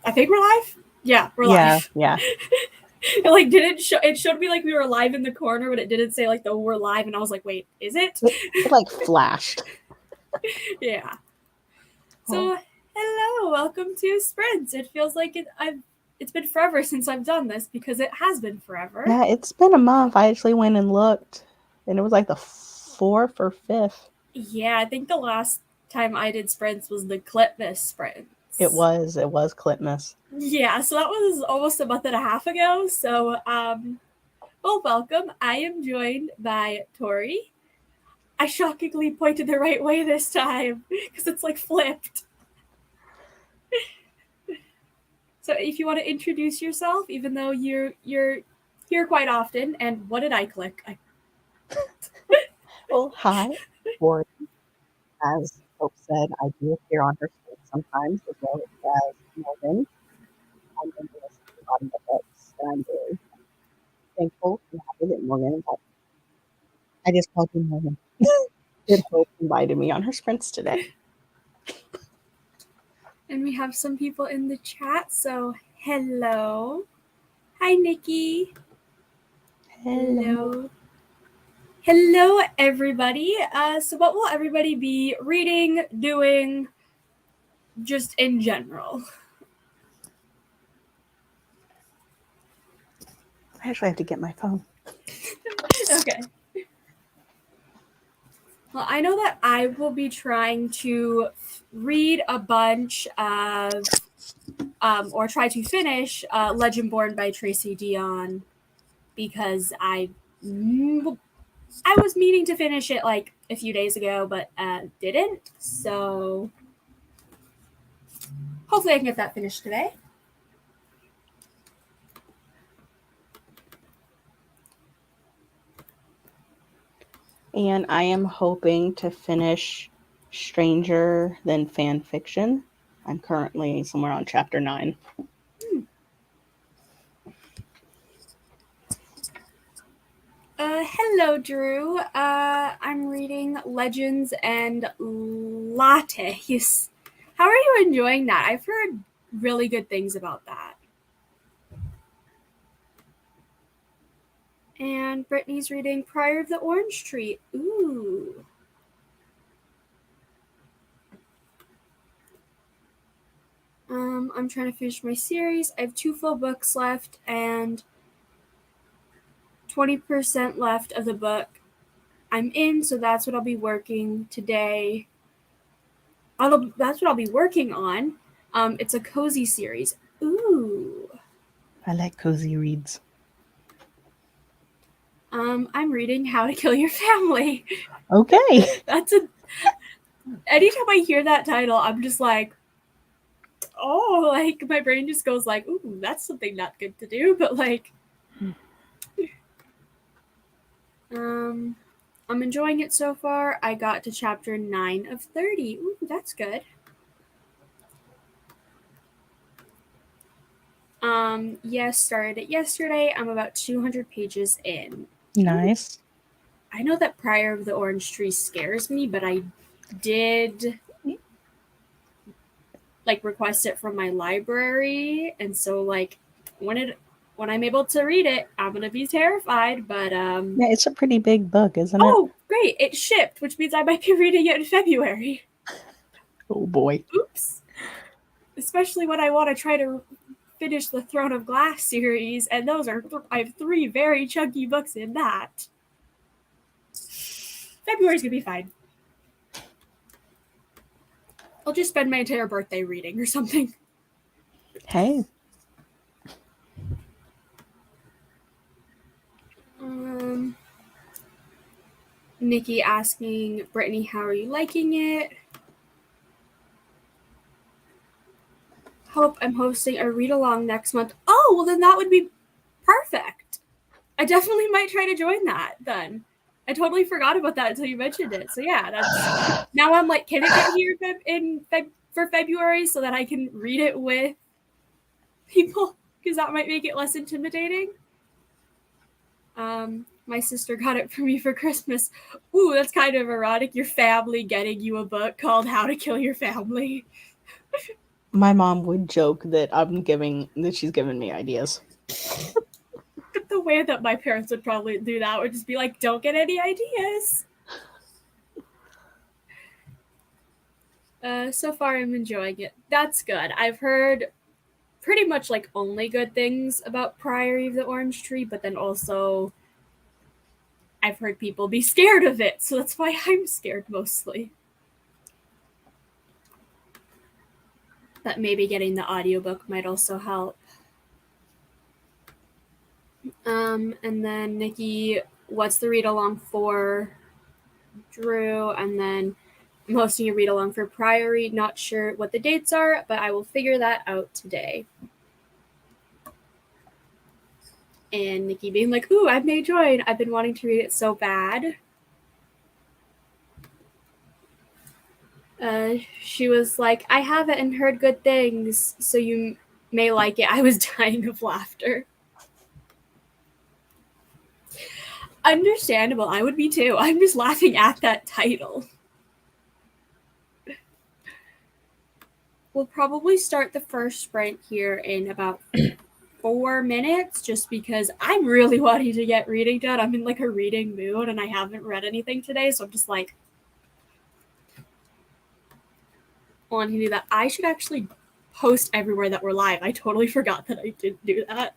I think we're live. Yeah, we're live. Yeah. It like didn't show. It showed me like we were live in the corner, but it didn't say like the we're live, and I was like, wait, is it? It like flashed. Yeah. Oh. So hello, welcome to Sprints. It feels like it's been forever since I've done this because it has been forever. Yeah, it's been a month. I actually went and looked, and it was like the 4th or 5th. Yeah, I think the last time I did Sprints was the Clipmas Sprints. It was Clipmas. Yeah, so that was almost a month and a half ago. So, well, welcome. I am joined by Tori. I shockingly pointed the right way this time because it's like flipped. So if you want to introduce yourself, even though you're here quite often, and what did I click? Well, hi, Tori. As Hope said, I do appear on her show sometimes, as well as Morgan. I'm going to listen to audiobooks, and I'm very thankful and happy that Morgan. I just called you Morgan. That Hope invited me on her sprints today. And we have some people in the chat, so hello. Hi, Nikki. Hello. Hello, everybody. So what will everybody be reading, doing, just in general? I actually have to get my phone. Okay. Well, I know that I will be trying to read a bunch of, or try to finish Legendborn by Tracy Deonn because I was meaning to finish it like a few days ago, but didn't. So hopefully I can get that finished today. And I am hoping to finish Stranger Than Fan Fiction. I'm currently somewhere on chapter 9. Hello, Drew. I'm reading Legends and Lattes. How are you enjoying that? I've heard really good things about that. And Brittany's reading Prior of the Orange Tree. Ooh. I'm trying to finish my series. I have 2 full books left and 20% left of the book I'm in, so that's what I'll be working today. That's what I'll be working on. It's a cozy series. Ooh. I like cozy reads. I'm reading How to Kill Your Family. Okay. Anytime I hear that title, I'm just like, oh, like my brain just goes like, ooh, that's something not good to do, but like, I'm enjoying it so far. I got to chapter 9 of 30. Ooh, that's good. Yes, started it yesterday. I'm about 200 pages in. Nice. I know that Prior of the Orange Tree scares me, but I did like request it from my library, and so like when I'm able to read it, I'm gonna be terrified. But yeah, it's a pretty big book, isn't it? Oh, great! It shipped, which means I might be reading it in February. Oh boy. Oops. Especially when I want to try to finish the Throne of Glass series, and I have 3 very chunky books in that. February's gonna be fine. I'll just spend my entire birthday reading or something. Hey. Nikki asking Brittany, how are you liking it? Hope I'm hosting a read along next month. Oh, well, then that would be perfect. I definitely might try to join that then. I totally forgot about that until you mentioned it. So yeah, that's now I'm like, can it get here for February so that I can read it with people because that might make it less intimidating. My sister got it for me for Christmas. Ooh, that's kind of erotic. Your family getting you a book called How to Kill Your Family. My mom would joke that she's giving me ideas. The way that my parents would probably do that would just be like, don't get any ideas. So far I'm enjoying it. That's good. I've heard pretty much like only good things about Priory of the Orange Tree, but then also I've heard people be scared of it, so that's why I'm scared mostly. That maybe getting the audiobook might also help. And then Nikki, what's the read along for Drew? And then I'm hosting a read along for Priory. Not sure what the dates are, but I will figure that out today. And Nikki being like, ooh, I may join. I've been wanting to read it so bad. She was like, I haven't heard good things, so you may like it. I was dying of laughter. Understandable. I would be too. I'm just laughing at that title. We'll probably start the first sprint here in about 4 minutes, just because I'm really wanting to get reading done. I'm in like a reading mood and I haven't read anything today, so I'm just like wanting to do that. I should actually post everywhere that we're live. I totally forgot that I didn't do that.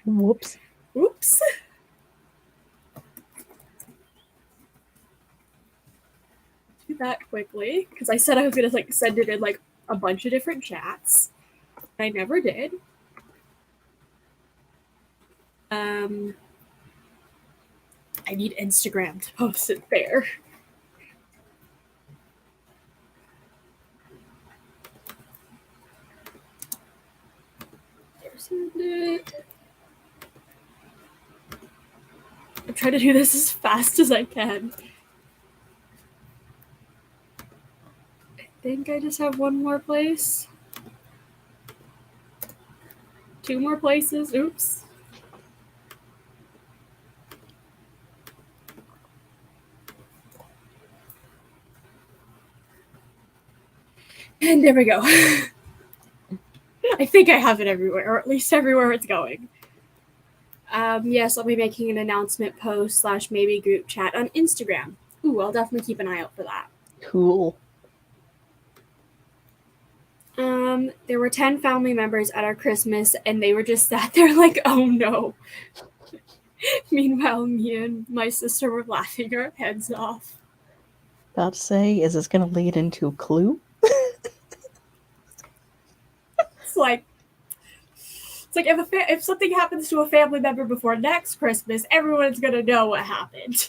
Whoops. Oops. Do that quickly, because I said I was gonna like send it in like a bunch of different chats. I never did. I need Instagram to post it there. I'm trying to do this as fast as I can. I think I just have one more place. 2 more places. Oops. And there we go. I think I have it everywhere, or at least everywhere it's going. Yes, I'll be making an announcement post / maybe group chat on Instagram. Ooh, I'll definitely keep an eye out for that. Cool. There were 10 family members at our Christmas, and they were just sat there like, oh no. Meanwhile, me and my sister were laughing our heads off. About to say, is this going to lead into Clue? It's like if something happens to a family member before next Christmas, everyone's gonna know what happened.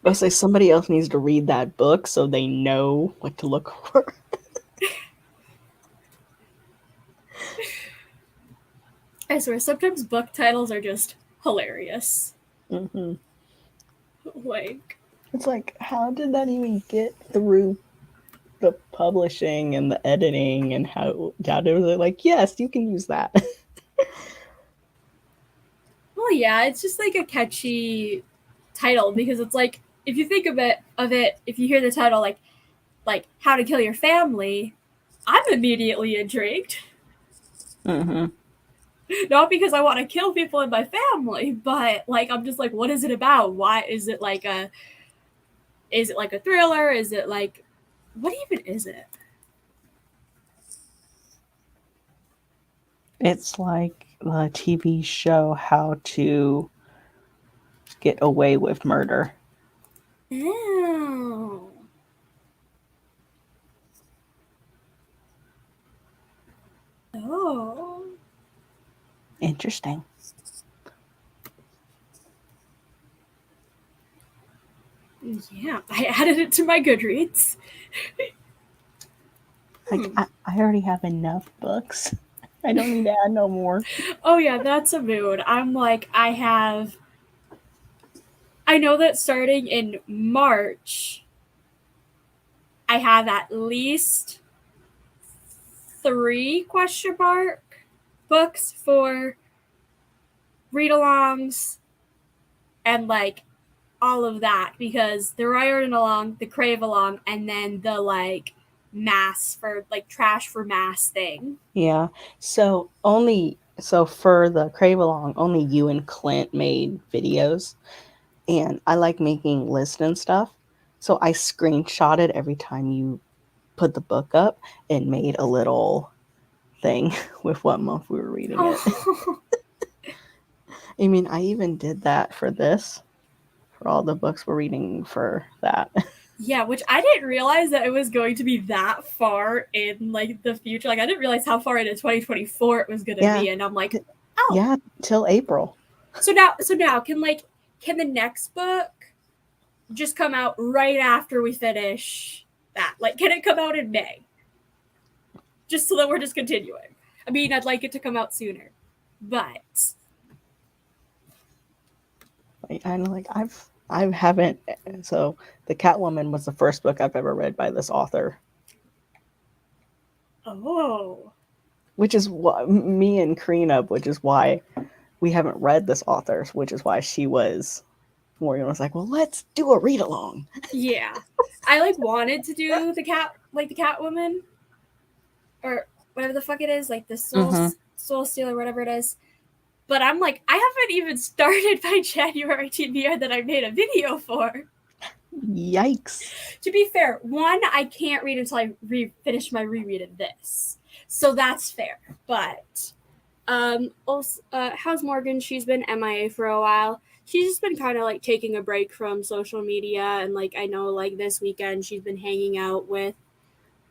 I'll say somebody else needs to read that book so they know what to look for. I swear, sometimes book titles are just hilarious. Mm-hmm. Like, it's like, how did that even get through the publishing and the editing, and how they're like, yes, you can use that. well, yeah, it's just like a catchy title, because it's like, if you think of it, if you hear the title like How to Kill Your Family, I'm immediately intrigued. Mm-hmm. Not because I want to kill people in my family, but like I'm just like, what is it about? Why is it like a thriller? Is it like, what even is it? It's like the TV show How to Get Away with Murder. Oh. Oh. Interesting. Yeah, I added it to my Goodreads. Like, I already have enough books. I don't need to add no more. Oh yeah, that's a mood. I'm like, I know that starting in March, I have at least 3 books for read-alongs and like all of that, because the Ride Along, the Crave Along, and then the like mass for like trash for mass thing. Yeah. So for the Crave Along, only you and Clint made videos, and I like making lists and stuff. So I screenshotted every time you put the book up and made a little thing with what month we were reading it. Oh. I mean, I even did that for this, for all the books we're reading for that. Yeah, which I didn't realize that it was going to be that far in like the future. Like I didn't realize how far into 2024 it was going to be, and I'm like, oh, Yeah, till April. So now can the next book just come out right after we finish that? Like, can it come out in May? Just so that we're just continuing. I mean, I'd like it to come out sooner, but I haven't. So the Catwoman was the first book I've ever read by this author. Oh. Which is what me and Karina, which is why we haven't read this author, which is why Morgan was like, well, let's do a read along. Yeah. I like wanted to do the Catwoman or whatever the fuck it is, like the Soul Stealer, whatever it is. But I'm like, I haven't even started my January TBR that I made a video for. Yikes. To be fair, one, I can't read until I finish my reread of this. So that's fair. But also, how's Morgan? She's been MIA for a while. She's just been kind of like taking a break from social media. And like, I know like this weekend she's been hanging out with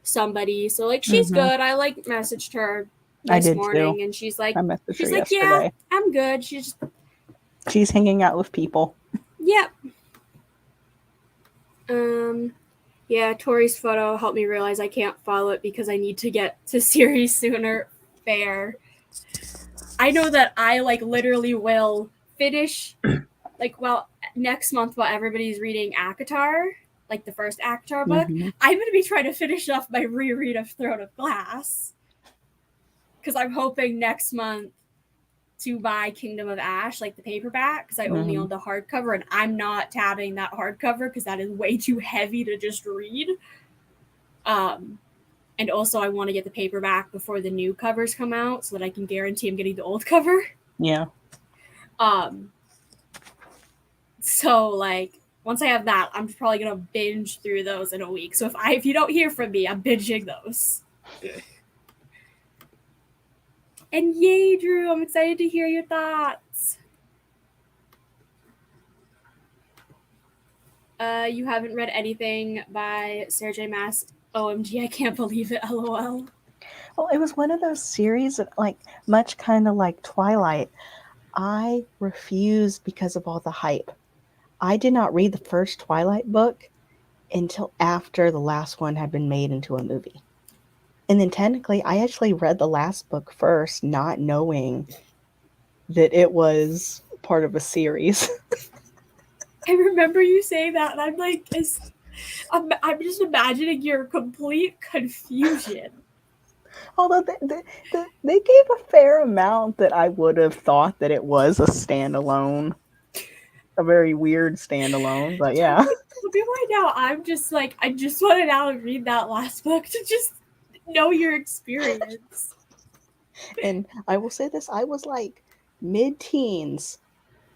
somebody. So like, she's good. I like messaged her this morning too. And she's like, yesterday. Yeah, I'm good. She's hanging out with people. Yep. Yeah, Tori's photo helped me realize I can't follow it because I need to get to series sooner. Fair. I know that I like literally will finish next month while everybody's reading ACOTAR, like the first ACOTAR book. I'm going to be trying to finish off my reread of Throne of Glass because I'm hoping next month to buy Kingdom of Ash, like the paperback, because I only own the hardcover, and I'm not tabbing that hardcover because that is way too heavy to just read. And also I want to get the paperback before the new covers come out so that I can guarantee I'm getting the old cover. Yeah. So like once I have that, I'm probably gonna binge through those in a week. So if you don't hear from me, I'm binging those. And yay, Drew, I'm excited to hear your thoughts. You haven't read anything by Sarah J. Maas? OMG, I can't believe it, LOL. Well, it was one of those series that, like, much kind of like Twilight, I refused because of all the hype. I did not read the first Twilight book until after the last one had been made into a movie. And then technically, I actually read the last book first, not knowing that it was part of a series. I remember you saying that, and I'm like, I'm just imagining your complete confusion. Although they gave a fair amount that I would have thought that it was a standalone, a very weird standalone, but yeah. Right now, I'm just like, I just want to now read that last book to just know your experience. And I will say this, I was like mid-teens,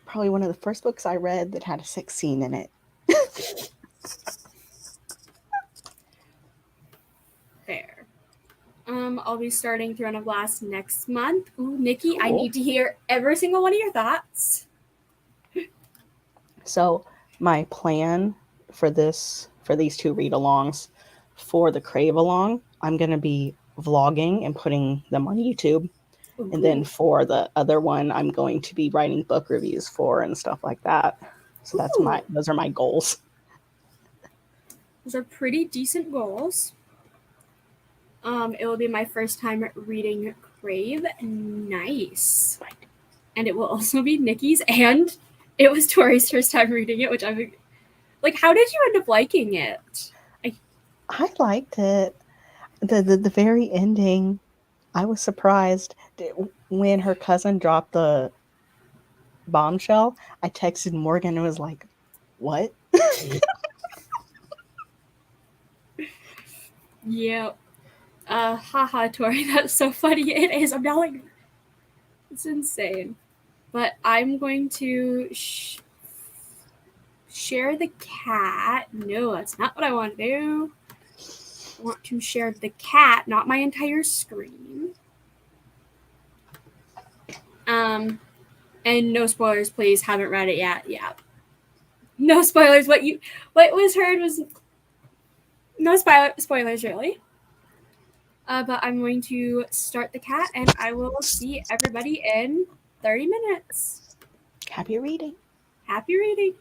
probably one of the first books I read that had a sex scene in it. Fair. I'll be starting Throne of Glass next month. Ooh, Nikki, cool. I need to hear every single one of your thoughts. So my plan for these two read-alongs, for the Crave Along, I'm going to be vlogging and putting them on YouTube. Ooh. And then for the other one, I'm going to be writing book reviews for and stuff like that. So those are my goals. Those are pretty decent goals. It will be my first time reading Crave. Nice. And it will also be Nikki's, and it was Tori's first time reading it, which I'm like, how did you end up liking it? I liked it. The very ending, I was surprised when her cousin dropped the bombshell. I texted Morgan and was like, what? Yep. Haha, Tori, that's so funny. It is. I'm now like, it's insane. But I'm going to share the cat. No, that's not what I want to do. I want to share the cat, not my entire screen. And no spoilers, please. Haven't read it yet. Yeah. No spoilers. What was heard was no spoilers really. But I'm going to start the cat, and I will see everybody in 30 minutes. Happy reading. Happy reading.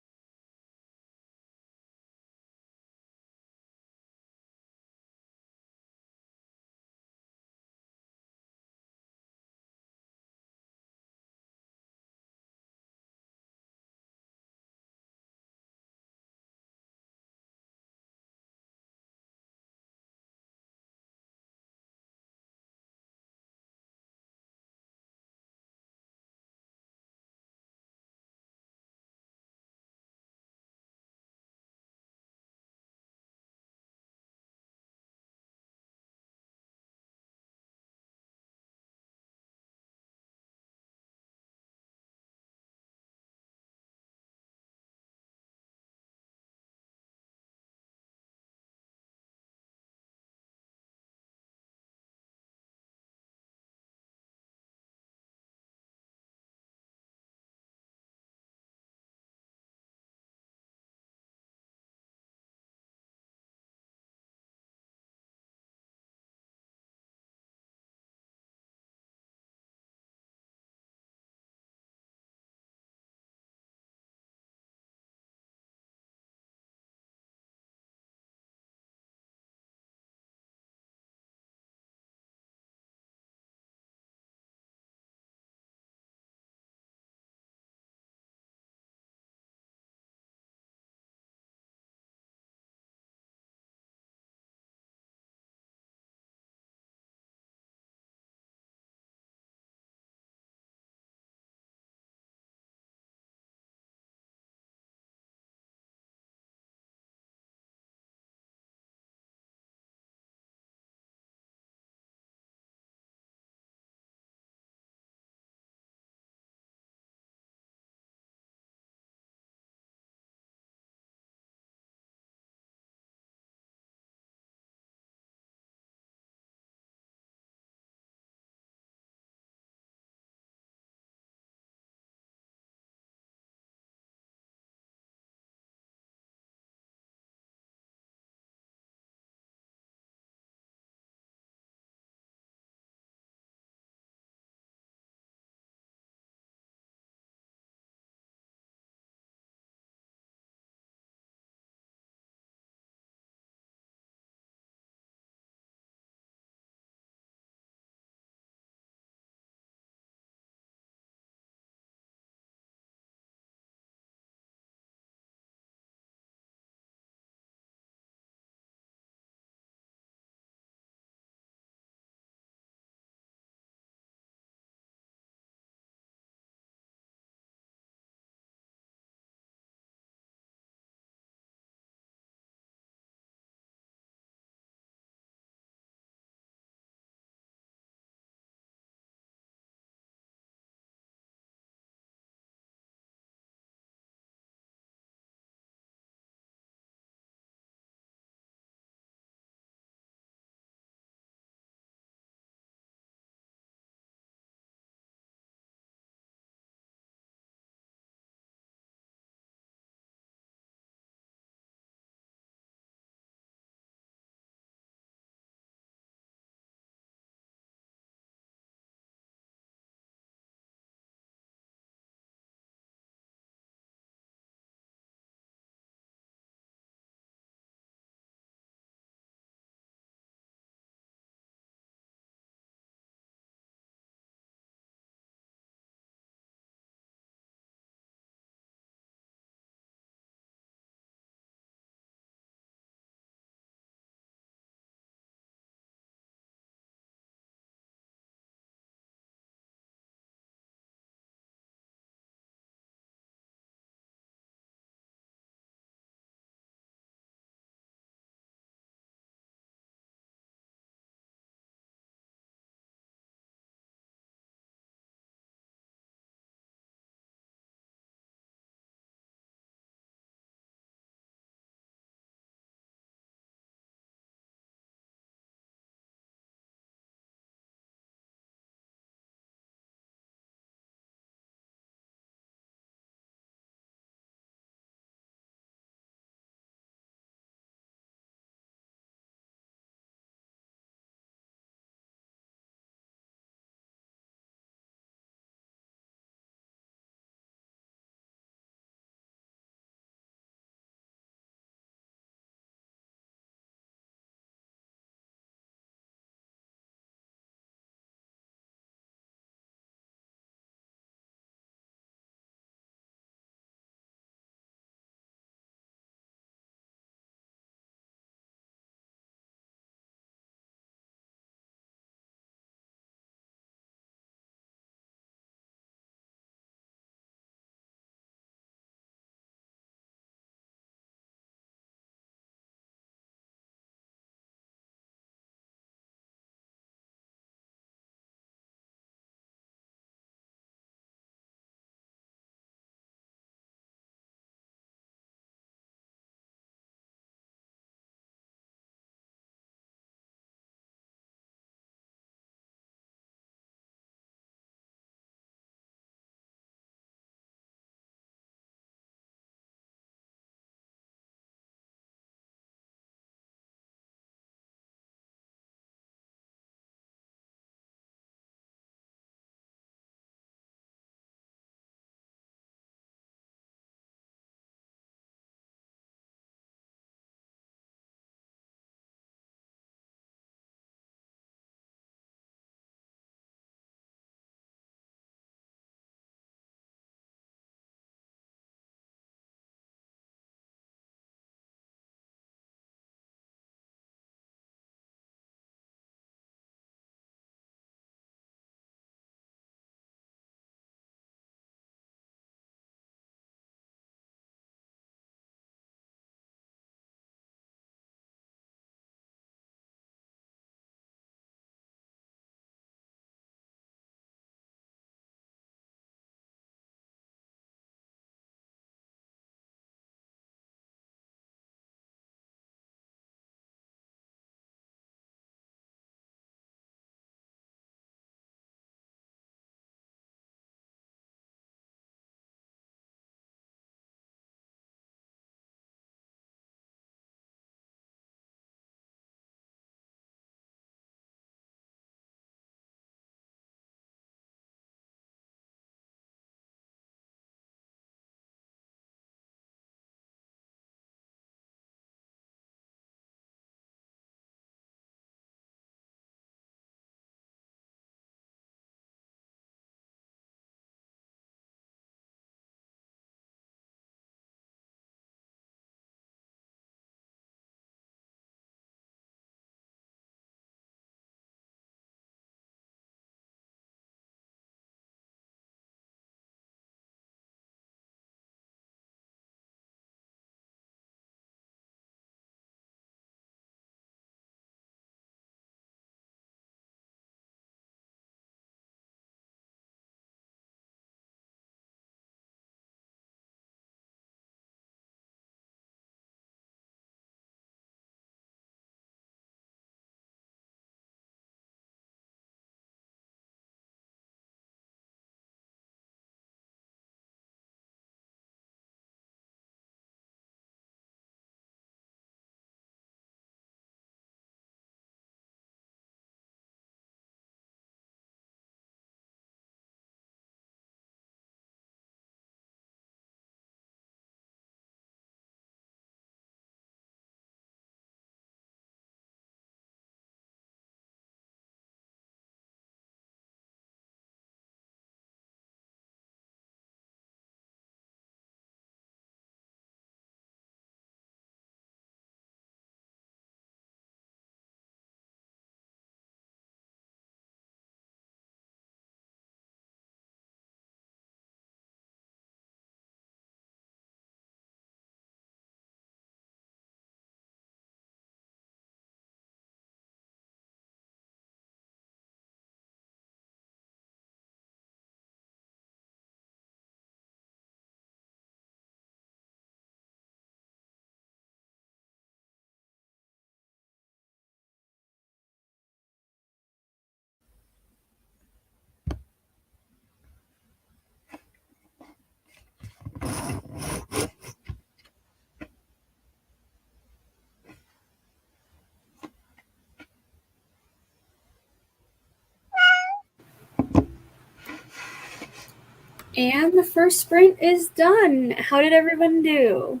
And the first sprint is done. How did everyone do?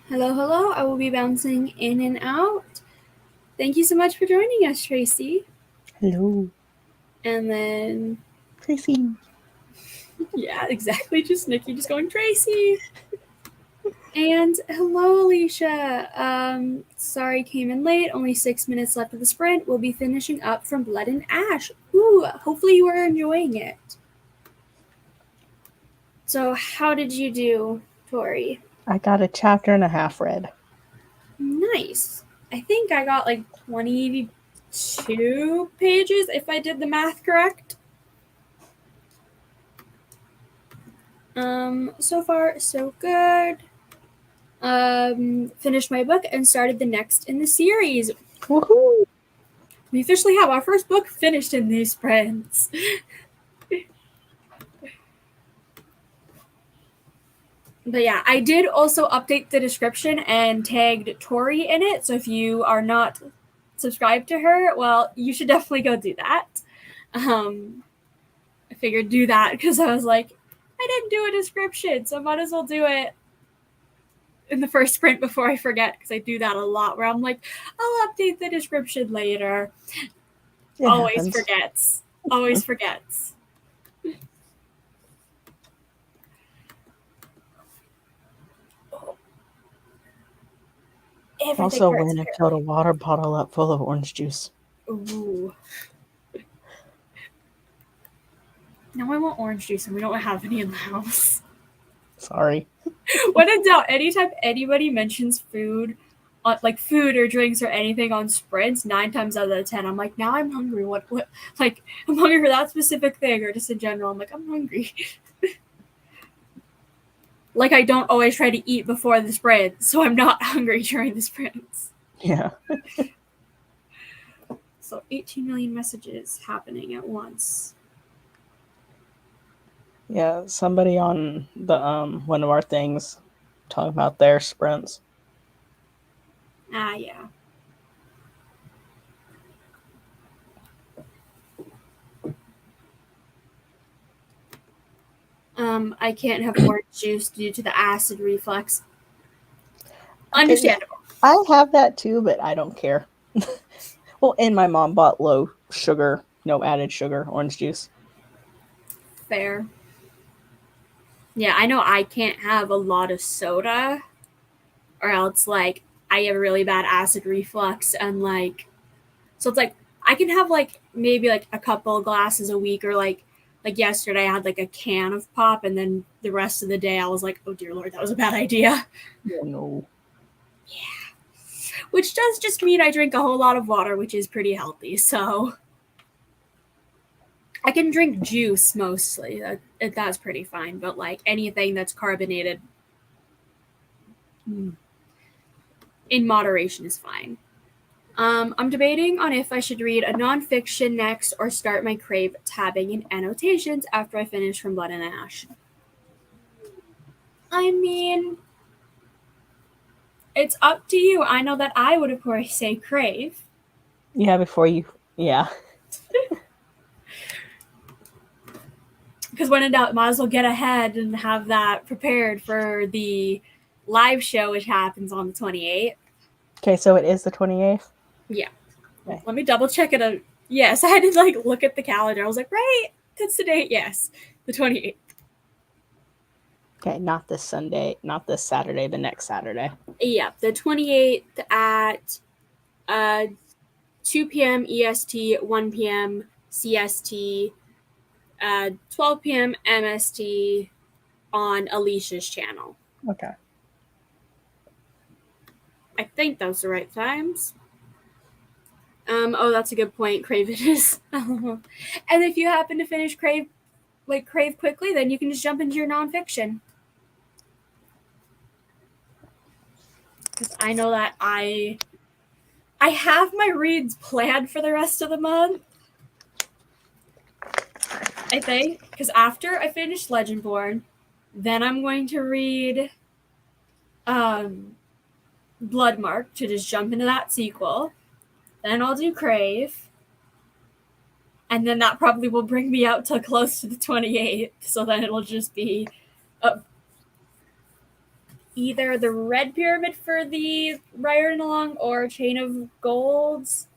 Hello. I will be bouncing in and out. Thank you so much for joining us, Tracy. Hello, And then, Tracy. yeah, exactly. Just Nikki just going, Tracy. And hello, Alicia. Sorry, came in late. Only 6 minutes left of the sprint. We'll be finishing up from Blood and Ash. Ooh, hopefully you are enjoying it. So, how did you do, Tori? I got a chapter and a half read. Nice. I think I got like 22 pages if I did the math correct. So far so good. Finished my book and started the next in the series. Woohoo! We officially have our first book finished in these sprints. But yeah, I did also update the description and tagged Tori in it. So if you are not subscribed to her, well, you should definitely go do that. I figured do that because I was like, I didn't do a description, so I might as well do it in the first sprint before I forget, because I do that a lot where I'm like, I'll update the description later. It Always happens. forgets. Always forgets. Everything Also, hurts Lena here. filled a water bottle up full of orange juice. Ooh. Now I want orange juice and we don't have any in the house. Sorry. When in doubt, anytime anybody mentions food, like food or drinks or anything on sprints, 9 times out of 10, I'm like, now I'm hungry. What? Like, I'm hungry for that specific thing, or just in general, I'm like, I'm hungry. Like, I don't always try to eat before the sprint, so I'm not hungry during the sprints. Yeah. So 18 million messages happening at once. Yeah, somebody on the one of our things talking about their sprints. Ah, yeah. I can't have orange juice due to the acid reflux. Understandable. I have that too, but I don't care. Well, and my mom bought low sugar, no added sugar orange juice. Fair. Yeah, I know I can't have a lot of soda, or else like I have really bad acid reflux, and like, so it's like I can have like maybe like a couple glasses a week, or like yesterday I had like a can of pop, and then the rest of the day I was like, oh dear Lord, that was a bad idea. No. Yeah. Which does just mean I drink a whole lot of water, which is pretty healthy. So I can drink juice mostly. That's pretty fine. But like anything that's carbonated in moderation is fine. I'm debating on if I should read a nonfiction next or start my Crave tabbing and annotations after I finish from Blood and Ash. I mean, it's up to you. I know that I would, of course, say Crave. Yeah, before you. Yeah. Because when in doubt, might as well get ahead and have that prepared for the live show, which happens on the 28th. Okay, so it is the 28th? Yeah. Okay. Let me double check it. Yes, I had to like look at the calendar. I was like, right, that's the date. Yes, the 28th. Okay, not this Sunday, not this Saturday, the next Saturday. Yeah, the 28th at 2 p.m. EST, 1 p.m. CST, 12 p.m. MST on Alicia's channel. Okay. I think those are the right times. Oh, that's a good point. Crave it is. And if you happen to finish Crave quickly, then you can just jump into your nonfiction. Because I know that I have my reads planned for the rest of the month. I think. Because after I finish Legendborn, then I'm going to read Bloodmark to just jump into that sequel. Then I'll do Crave. And then that probably will bring me out till close to the 28th. So then it'll just be either the Red Pyramid for the Riding Along or Chain of Golds.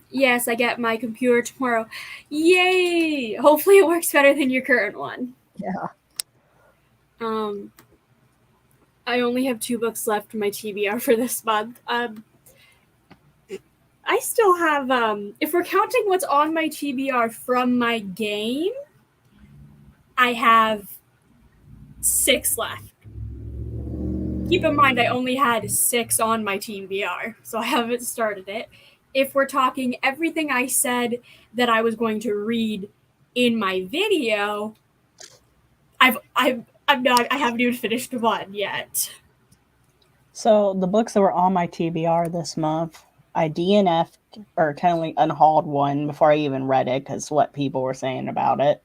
Yes, I get my computer tomorrow. Yay! Hopefully it works better than your current one. Yeah. I only have 2 books left in my TBR for this month. I still have, if we're counting what's on my TBR from my game, I have 6 left. Keep in mind, I only had 6 on my TBR, so I haven't started it. If we're talking everything I said that I was going to read in my video, I haven't even finished one yet. So the books that were on my TBR this month, I DNF'd or technically unhauled one before I even read it because what people were saying about it.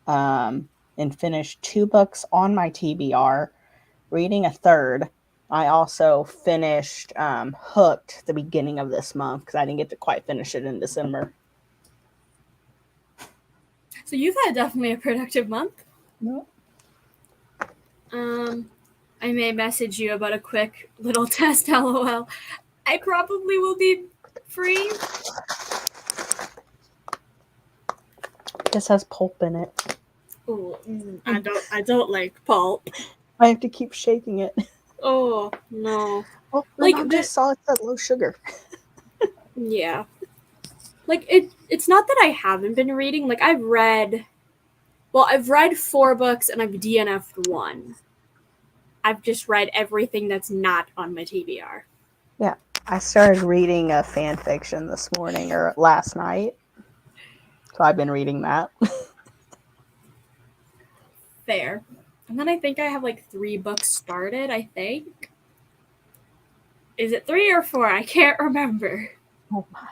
And finished 2 books on my TBR, reading a third. I also finished Hooked the beginning of this month because I didn't get to quite finish it in December. So you've had definitely a productive month. Yep. I may message you about a quick little test, LOL. I probably will be free. This has pulp in it. Oh, I don't like pulp. I have to keep shaking it. Oh no! Well, Like like just saw it said low sugar. Yeah, like it's not that I haven't been reading. Like I've read 4 books and I've DNF'd 1. I've just read everything that's not on my TBR. Yeah, I started reading a fan fiction this morning or last night, so I've been reading that. Fair. And then I think I have like 3 books started, I think. Is it 3 or 4? I can't remember. Oh my.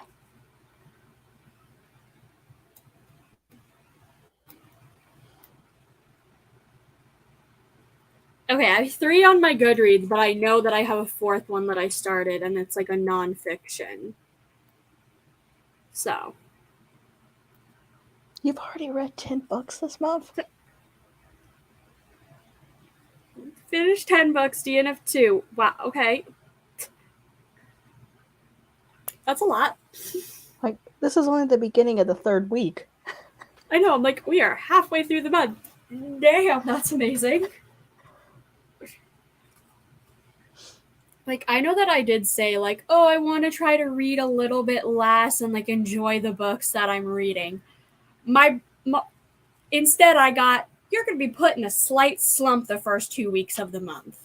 Okay, I have 3 on my Goodreads, but I know that I have a 4th one that I started, and it's like a nonfiction. So. You've already read 10 books this month? Finished 10 books, DNF 2. Wow, okay. That's a lot. Like, this is only the beginning of the 3rd week. I know, I'm like, we are halfway through the month. Damn, that's amazing. Like, I know that I did say, like, oh, I want to try to read a little bit less and, like, enjoy the books that I'm reading. Instead, I got, you're going to be put in a slight slump the first 2 weeks of the month.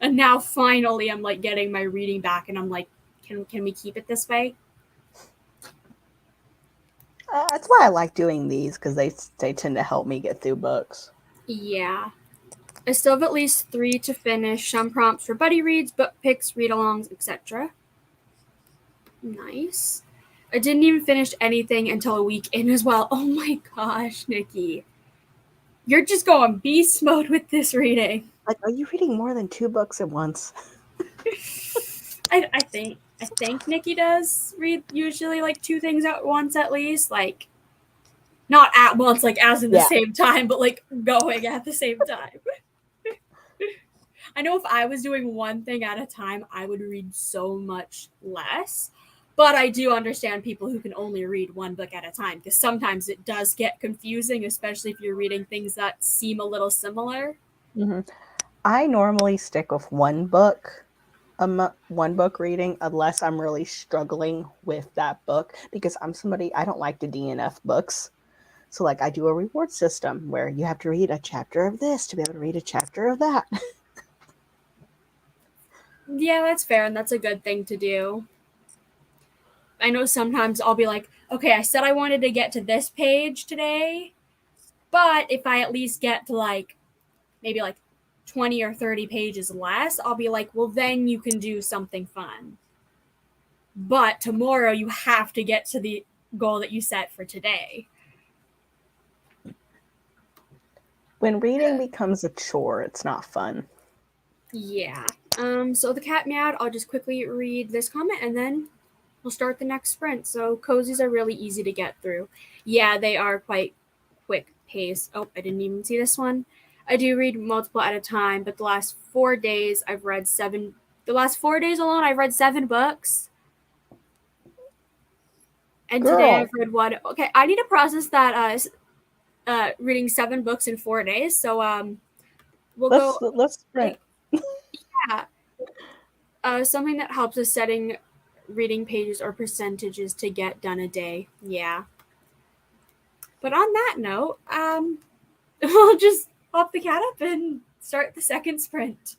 And now, finally, I'm, like, getting my reading back, and I'm like, can we keep it this way? That's why I like doing these, because they tend to help me get through books. Yeah. I still have at least 3 to finish. Some prompts for buddy reads, book picks, read-alongs, etc. Nice. I didn't even finish anything until a week in as well. Oh my gosh, Nikki. You're just going beast mode with this reading. Like, are you reading more than 2 books at once? I think Nikki does read usually like 2 things at once at least. Like, not at once, like as in the same time, but like going at the same time. I know if I was doing one thing at a time, I would read so much less. But I do understand people who can only read 1 book at a time, because sometimes it does get confusing, especially if you're reading things that seem a little similar. Mm-hmm. I normally stick with 1 book, 1 book reading, unless I'm really struggling with that book, because I'm somebody, I don't like to DNF books. So like I do a reward system where you have to read a chapter of this to be able to read a chapter of that. Yeah, that's fair, and that's a good thing to do. I know sometimes I'll be like, okay, I said I wanted to get to this page today, but if I at least get to like maybe like 20 or 30 pages less, I'll be like, well, then you can do something fun. But tomorrow you have to get to the goal that you set for today. When reading becomes a chore, it's not fun. Yeah. So the cat meowed. I'll just quickly read this comment and then we'll start the next sprint. So cozies are really easy to get through. Yeah, they are quite quick pace. Oh, I didn't even see this one. I do read multiple at a time, but the last 4 days I've read 7. The last 4 days alone, I've read 7 books. And today Girl, I've read one. Okay, I need to process that. Reading 7 books in 4 days. So we'll go. let's sprint. Yeah, something that helps is setting reading pages or percentages to get done a day. Yeah. But on that note, we'll just pop the cat up and start the second sprint.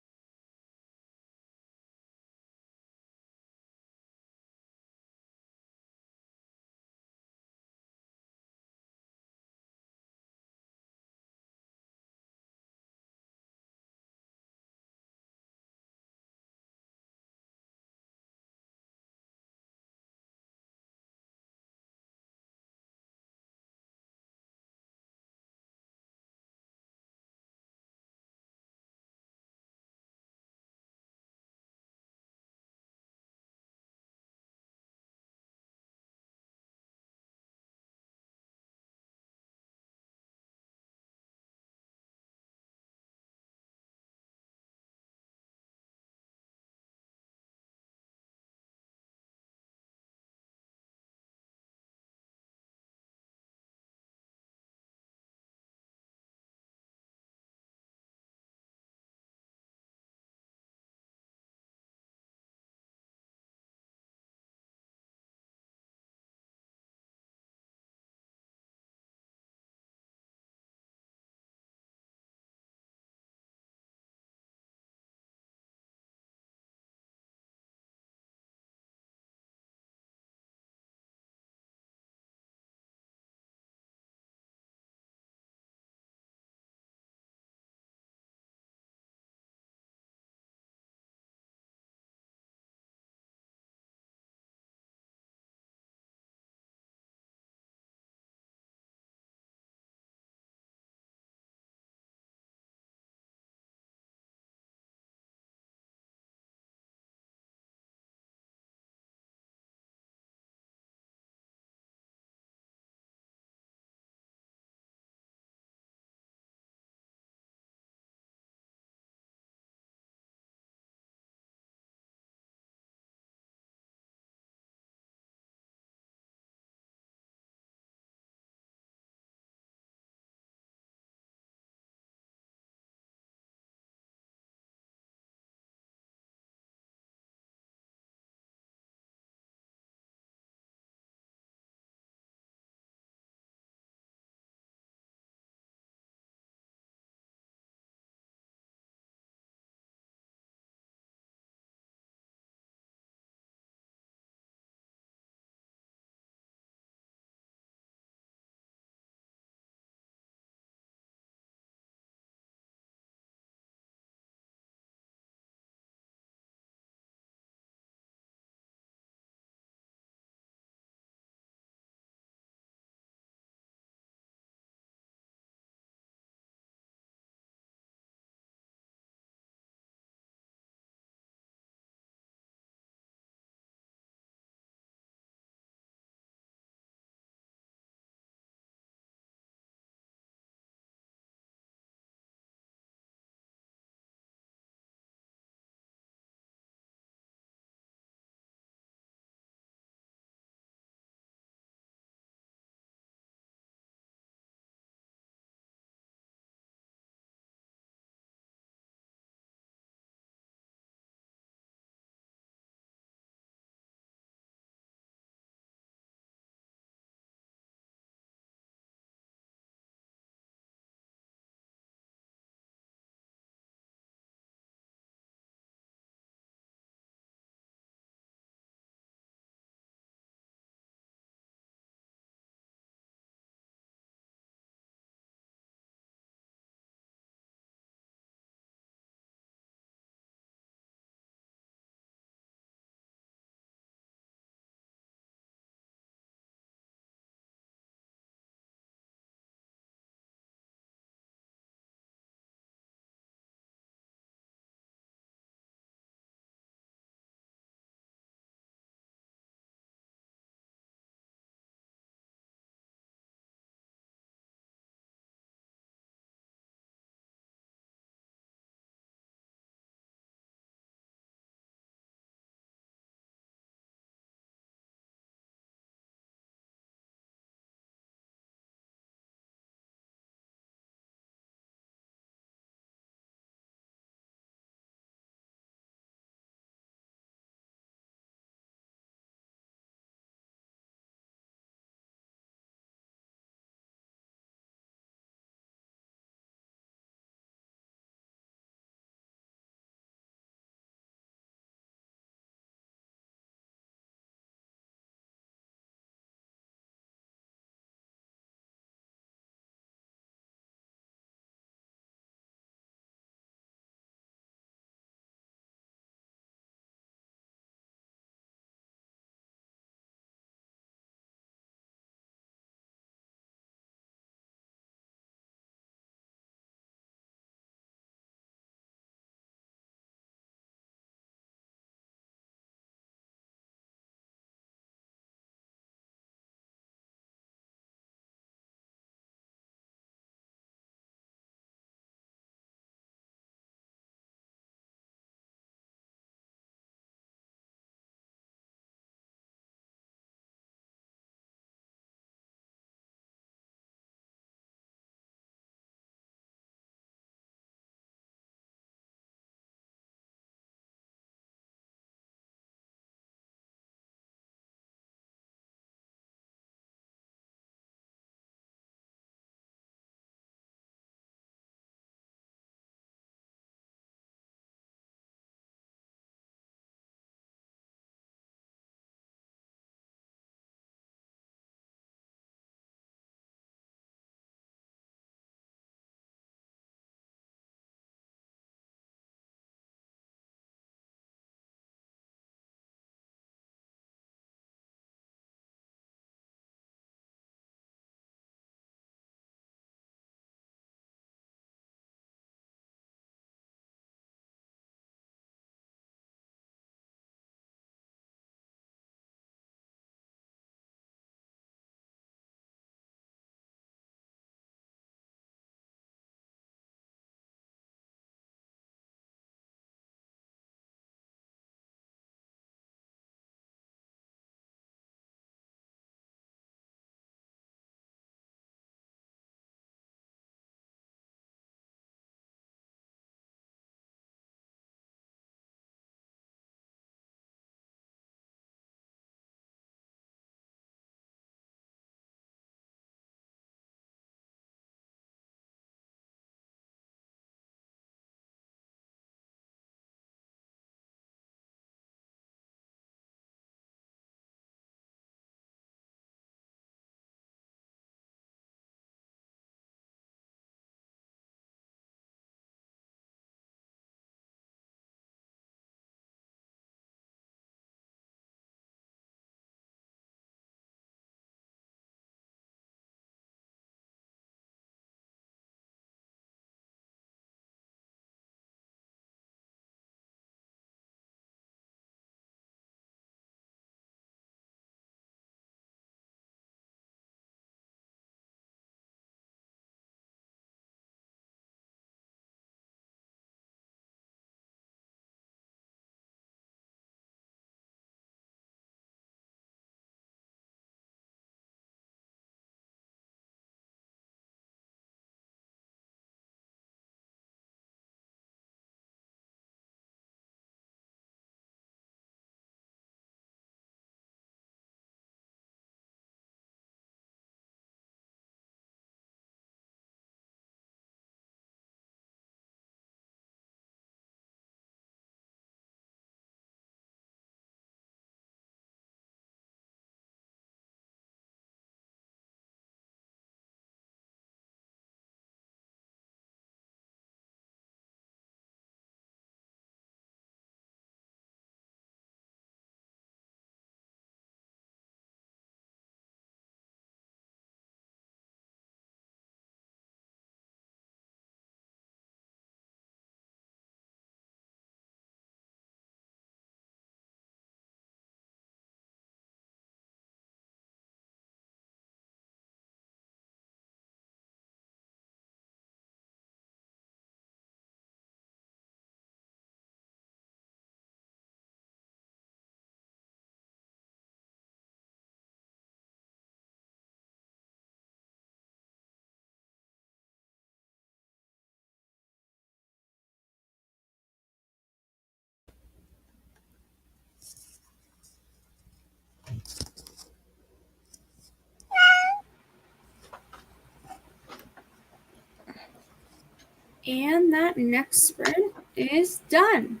And that next sprint is done.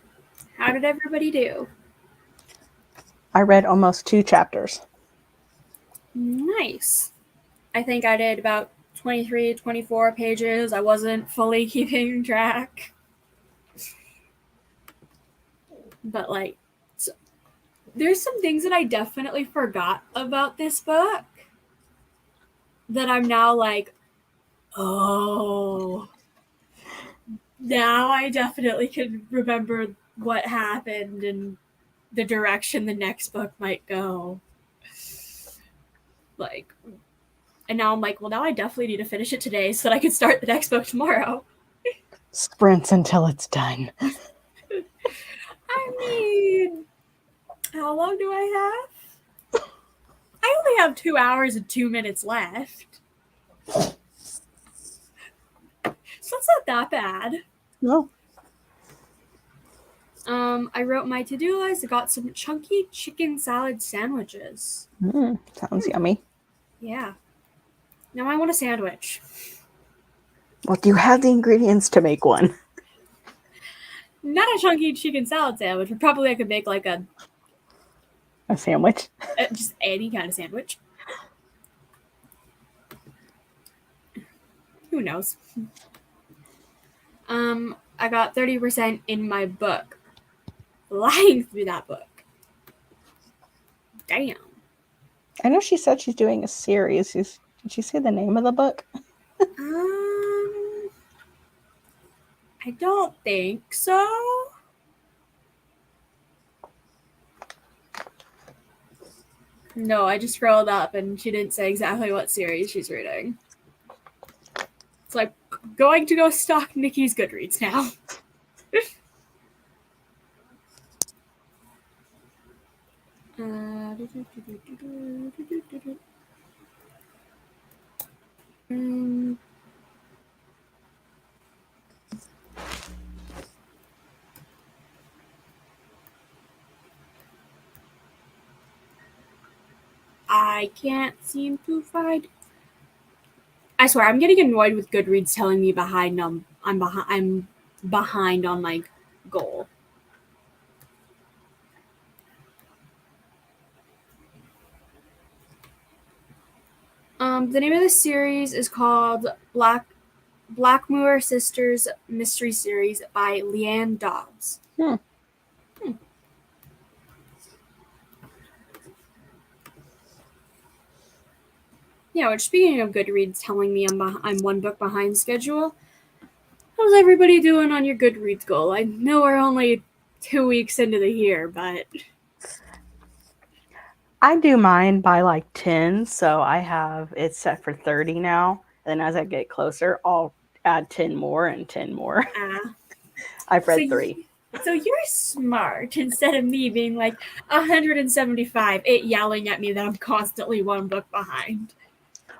How did everybody do? I read almost 2 chapters. Nice. I think I did about 23, 24 pages. I wasn't fully keeping track. But, like, so, there's some things that I definitely forgot about this book that I'm now like, oh, now I definitely can remember what happened and the direction the next book might go. Like, and now I'm like, well, now I definitely need to finish it today so that I can start the next book tomorrow. Sprints until it's done. I mean, how long do I have? I only have 2 hours and 2 minutes left. So that's not that bad. No. I wrote my to-do list. I got some chunky chicken salad sandwiches. Sounds yummy. Yeah. Now I want a sandwich. Well, do you have the ingredients to make one? Not a chunky chicken salad sandwich, but probably I could make like a sandwich? Just any kind of sandwich. Who knows? I got 30% in my book. Flying through that book. Damn. I know she said she's doing a series. Did she say the name of the book? I don't think so. No, I just scrolled up and she didn't say exactly what series she's reading. So I'm going to go stalk Nikki's Goodreads now. I can't seem to find. I swear, I'm getting annoyed with Goodreads telling me I'm behind on my goal. The name of the series is called Blackmoor Sisters Mystery Series by Leanne Dobbs. Yeah, which speaking of Goodreads telling me I'm one book behind schedule, how's everybody doing on your Goodreads goal? I know we're only 2 weeks into the year, but I do mine by like 10, so I have it set for 30 now. And as I get closer, I'll add 10 more and 10 more. I've read 3. So you're smart instead of me being like 175, it yelling at me that I'm constantly one book behind.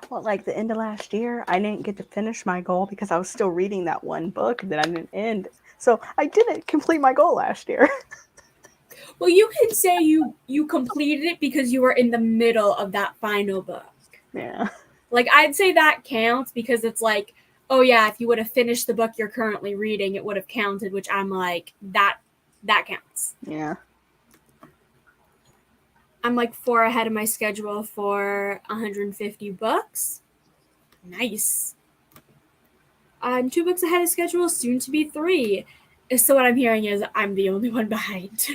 Well, like the end of last year, I didn't get to finish my goal because I was still reading that one book that I didn't end. So I didn't complete my goal last year. Well, you can say you completed it because you were in the middle of that final book. Yeah. Like, I'd say that counts because it's like, oh yeah, if you would have finished the book you're currently reading, it would have counted, which I'm like, that counts. Yeah. I'm like 4 ahead of my schedule for 150 books. Nice. I'm 2 books ahead of schedule, soon to be 3. So what I'm hearing is I'm the only one behind.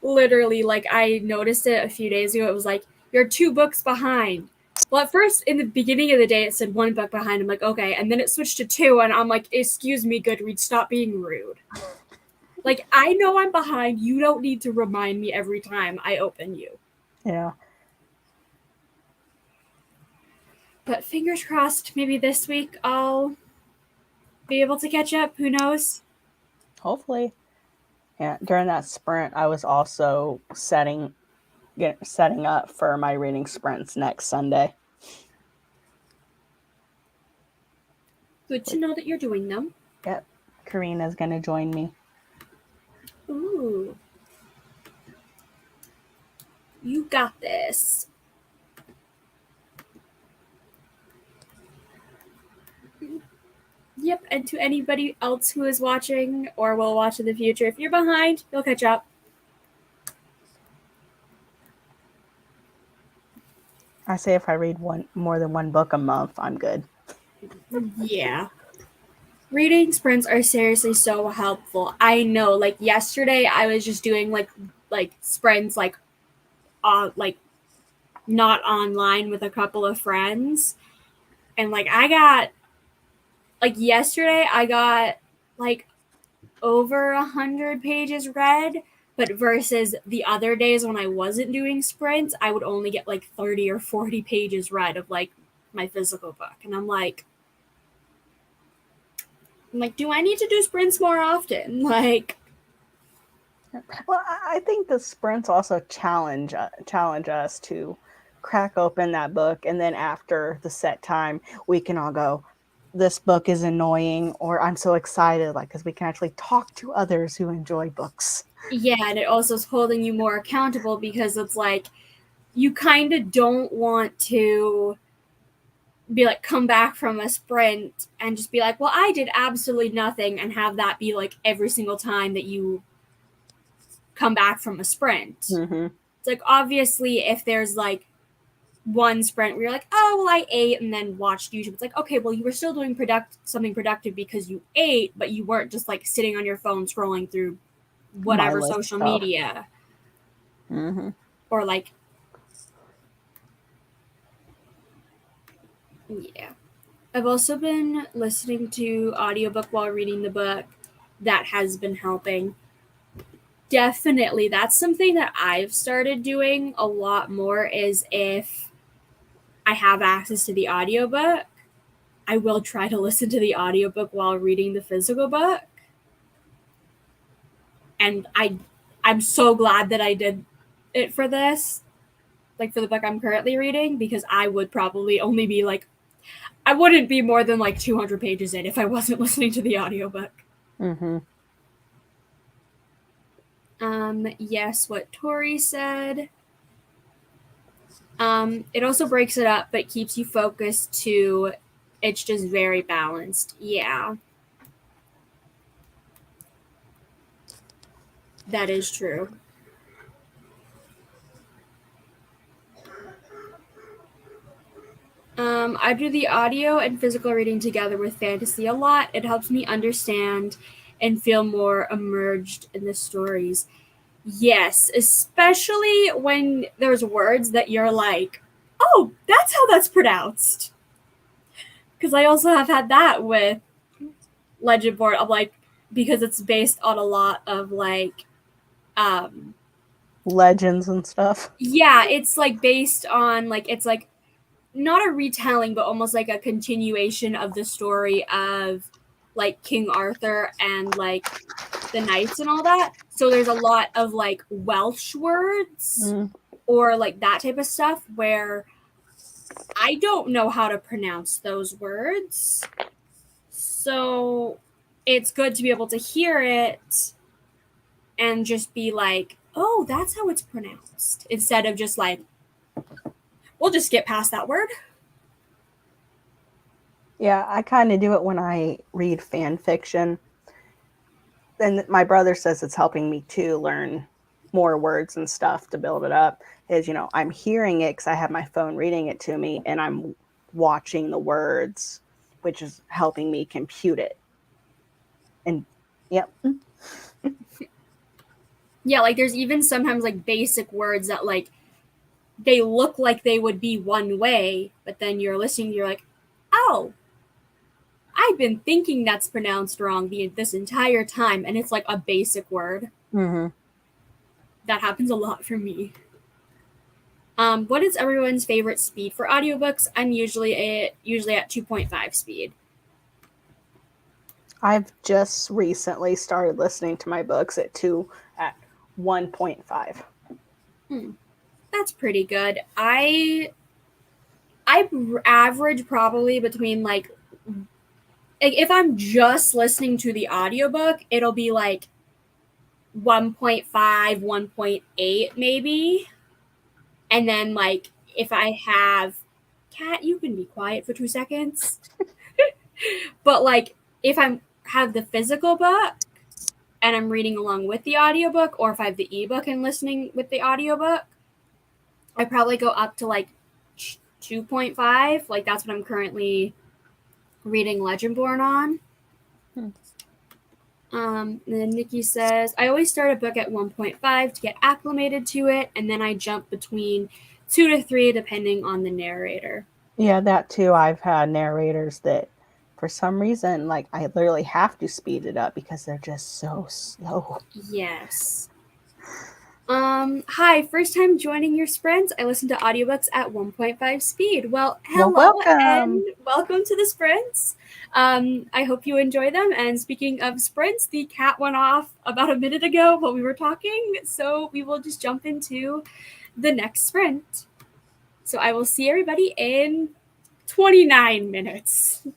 Literally, like, I noticed it a few days ago. It was like, you're 2 books behind. Well, at first, in the beginning of the day, it said 1 book behind. I'm like, okay. And then it switched to 2, and I'm like, excuse me, Goodreads, stop being rude. Like, I know I'm behind. You don't need to remind me every time I open you. Yeah. But fingers crossed, maybe this week I'll be able to catch up. Who knows? Hopefully. Yeah. During that sprint, I was also setting up for my reading sprints next Sunday. Good to know that you're doing them. Yep. Karina's going to join me. Ooh. You got this. Yep, and to anybody else who is watching or will watch in the future, if you're behind, you'll catch up. I say if I read more than one book a month, I'm good. Yeah. Reading sprints are seriously so helpful. I know, like yesterday I was just doing like sprints like not online with a couple of friends. And like I got like yesterday I got like over 100 pages read, but versus the other days when I wasn't doing sprints, I would only get like 30 or 40 pages read of like my physical book. And I'm like, do I need to do sprints more often? Like, well, I think the sprints also challenge us to crack open that book, and then after the set time, we can all go, this book is annoying, or I'm so excited, like, because we can actually talk to others who enjoy books. Yeah, and it also is holding you more accountable because it's like you kind of don't want to be like come back from a sprint and just be like, well, I did absolutely nothing, and have that be like every single time that you come back from a sprint. Mm-hmm. It's like obviously if there's like one sprint where you're like, oh well, I ate and then watched YouTube, it's like, okay, well, you were still doing something productive because you ate, but you weren't just like sitting on your phone scrolling through whatever social media. Mm-hmm. Or like, yeah. I've also been listening to audiobook while reading the book. That has been helping. Definitely, that's something that I've started doing a lot more, is if I have access to the audiobook, I will try to listen to the audiobook while reading the physical book. And I'm so glad that I did it for this, like for the book I'm currently reading, because I would probably only be like, I wouldn't be more than like 200 pages in if I wasn't listening to the audiobook. Mm-hmm. Yes, what Tori said. It also breaks it up, but keeps you focused too. It's just very balanced. Yeah. That is true. I do the audio and physical reading together with fantasy a lot. It helps me understand and feel more immersed in the stories. Yes, especially when there's words that you're like, oh, that's how that's pronounced. Because I also have had that with Legend Board. I'm like, because it's based on a lot of like, legends and stuff. yeah, it's like based on like, it's like not a retelling, but almost like a continuation of the story of like King Arthur and like the knights and all that. So there's a lot of like Welsh words or like that type of stuff where I don't know how to pronounce those words. So it's good to be able to hear it and just be like, oh, that's how it's pronounced, instead of just like, we'll just get past that word. Yeah, I kind of do it when I read fan fiction. And my brother says it's helping me too learn more words and stuff to build it up. Is, you know, I'm hearing it because I have my phone reading it to me, and I'm watching the words, which is helping me compute it. And yep. Yeah, like there's even sometimes like basic words that like they look like they would be one way, but then you're listening, you're like, oh, I've been thinking that's pronounced wrong this entire time, and it's like a basic word. Mm-hmm. That happens a lot for me. What is everyone's favorite speed for audiobooks? I'm usually at 2.5 speed. I've just recently started listening to my books at 1.5. That's pretty good. I average probably between like if I'm just listening to the audiobook, it'll be like 1.5, 1.8 maybe. And then like if I have Cat, you can be quiet for 2 seconds. But like if I have the physical book and I'm reading along with the audiobook, or if I have the ebook and listening with the audiobook, I probably go up to like 2.5. Like that's what I'm currently reading Legendborn on. And then Nikki says, I always start a book at 1.5 to get acclimated to it, and then I jump between 2 to 3 depending on the narrator. Yeah, that too. I've had narrators that for some reason, like I literally have to speed it up because they're just so slow. Yes. Hi, first time joining your sprints. I listen to audiobooks at 1.5 speed. Well, hello welcome. and welcome to the sprints. I hope you enjoy them. And speaking of sprints, the cat went off about a minute ago while we were talking, so we will just jump into the next sprint. So I will see everybody in 29 minutes.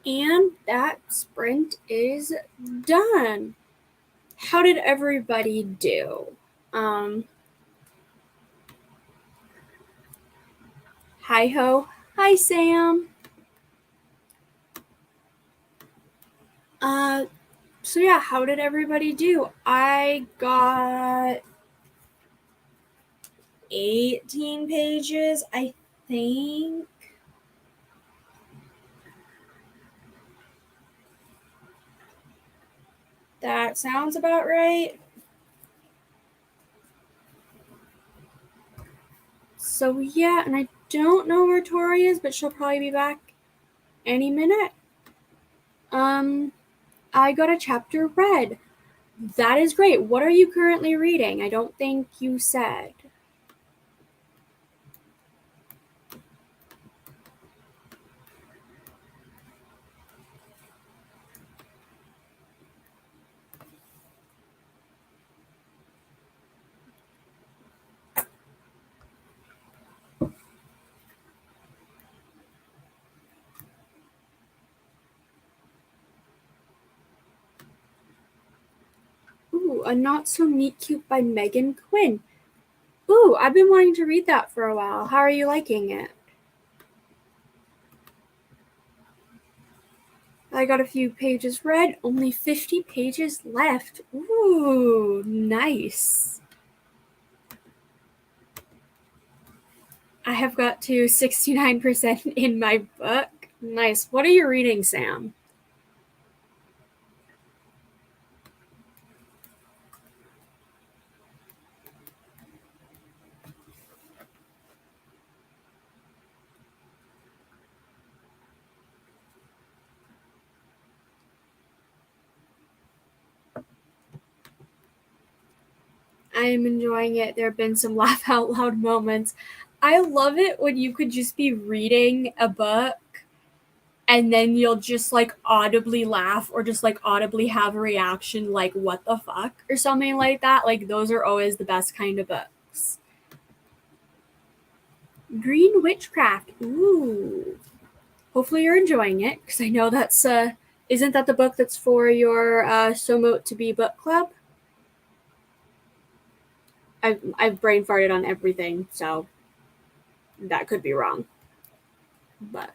And that sprint is done. How did everybody do? Hi ho. Hi Sam. So yeah, how did everybody do? I got 18 pages, I think. That sounds about right. So yeah, and I don't know where Tori is, but she'll probably be back any minute. I got a chapter read. That is great. What are you currently reading? I don't think you said. Ooh, A Not So Meet Cute by Megan Quinn. Ooh, I've been wanting to read that for a while. How are you liking it? I got a few pages read, only 50 pages left. Ooh, nice. I have got to 69% in my book. Nice. What are you reading, Sam? I am enjoying it. There have been some laugh out loud moments. I love it when you could just be reading a book and then you'll just like audibly laugh or just like audibly have a reaction like what the fuck or something like that. Like those are always the best kind of books. Green Witchcraft. Ooh. Hopefully you're enjoying it because I know that's isn't that the book that's for your So Mote to Be book club? I've brain farted on everything, so that could be wrong. But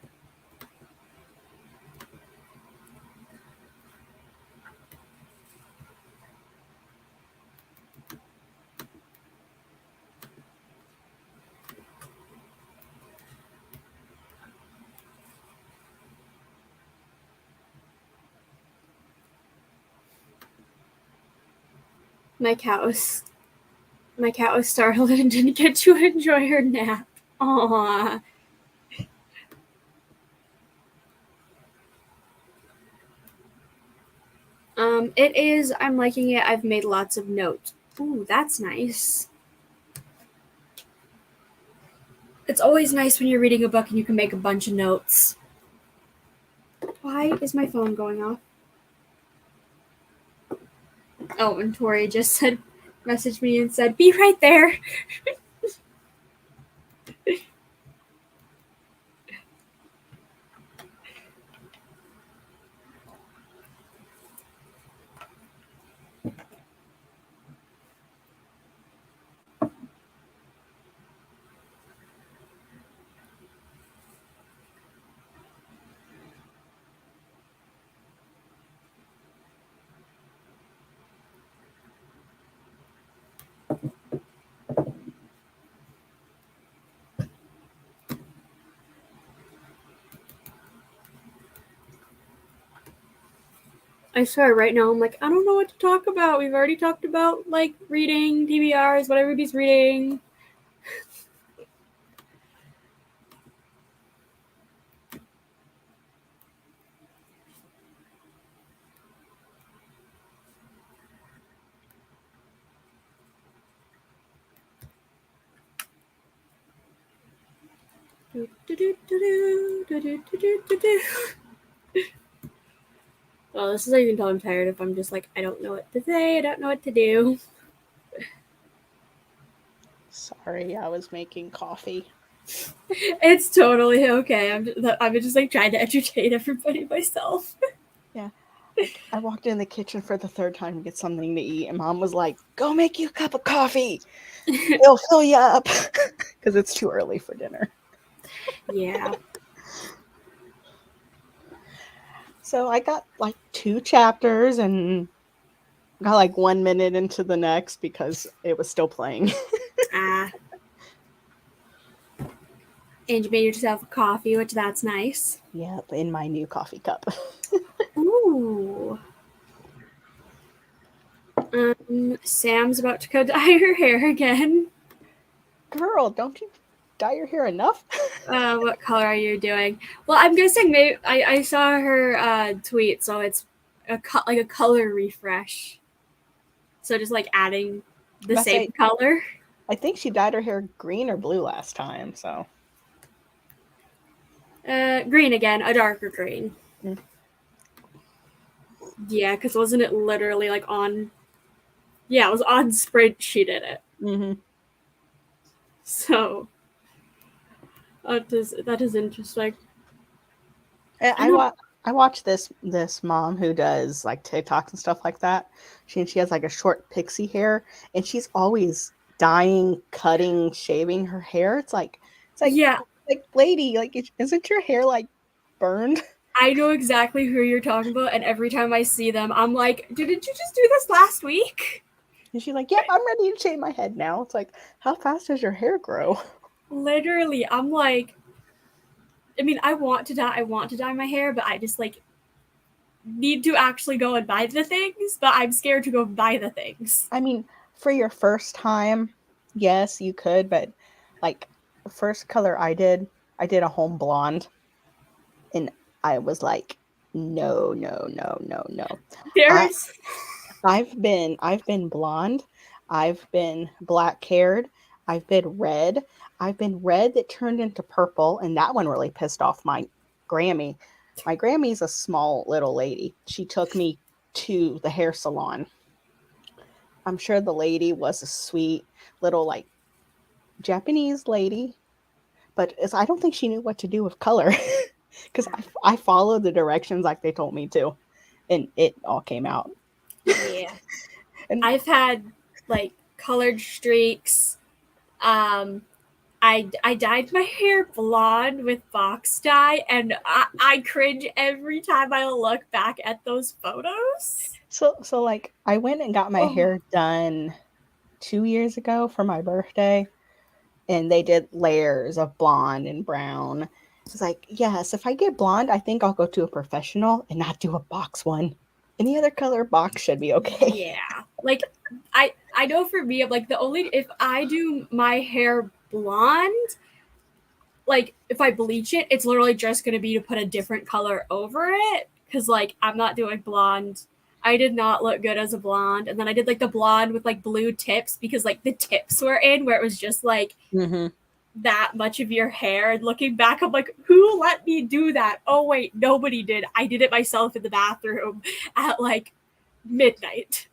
my cat was startled and didn't get to enjoy her nap. Aww. It is. I'm liking it. I've made lots of notes. Ooh, that's nice. It's always nice when you're reading a book and you can make a bunch of notes. Why is my phone going off? Oh, and Tori just messaged me and said, "Be right there." I swear, right now I'm like, I don't know what to talk about. We've already talked about like reading TBRs, what everybody's reading. Well, this is how you can tell I'm tired if I'm just like, I don't know what to say, I don't know what to do. Sorry, I was making coffee. It's totally okay. I'm just like trying to entertain everybody myself. I walked in the kitchen for the third time to get something to eat, and Mom was like, "Go make you a cup of coffee. It'll fill you up," because it's too early for dinner. Yeah. So I got like 2 chapters and got like 1 minute into the next because it was still playing. Ah. And you made yourself a coffee, which that's nice. Yep, in my new coffee cup. Ooh. Sam's about to go dye her hair again. Girl, don't you dye your hair enough? What color are you doing? Well, I'm guessing maybe I saw her tweet, so it's like a color refresh. So just like adding the Must same say- color. I think she dyed her hair green or blue last time, so. Green again, a darker green. Mm. Yeah, because wasn't it literally like on? Yeah, it was on Sprint. She did it. Mm-hmm. So that is interesting. I watch this mom who does like TikToks and stuff like that. She has like a short pixie hair, and she's always dyeing, cutting, shaving her hair. It's like Yeah, like lady, like isn't your hair like burned? I know exactly who you're talking about, and every time I see them, I'm like, didn't you just do this last week? And she's like, "Yep, I'm ready to shave my head now." It's like, how fast does your hair grow? Literally, I'm like, I mean, I want to dye my hair, but I just like need to actually go and buy the things, but I'm scared to go buy the things. I mean, for your first time, yes, you could, but like the first color I did a home blonde, and I was like, no, no, no, no, no. There's I've been blonde, I've been black haired, I've been red, that turned into purple, and that one really pissed off my Grammy. My Grammy's a small little lady. She took me to the hair salon. I'm sure the lady was a sweet little like Japanese lady, but I don't think she knew what to do with color because I followed the directions like they told me to, and it all came out. yeah. And I've had like colored streaks. I dyed my hair blonde with box dye, and I cringe every time I look back at those photos. so like I went and got my hair done 2 years ago for my birthday, and they did layers of blonde and brown. It's like, yes, if I get blonde, I think I'll go to a professional and not do a box one. Any other color box should be okay. Yeah, like I know for me, I'm like the only if I do my hair blonde, like if I bleach it, it's literally just gonna be to put a different color over it. Cause like I'm not doing blonde. I did not look good as a blonde. And then I did like the blonde with like blue tips because like the tips were in where it was just like Mm-hmm. that much of your hair. And looking back, I'm like, who let me do that? Oh wait, nobody did. I did it myself in the bathroom at like midnight.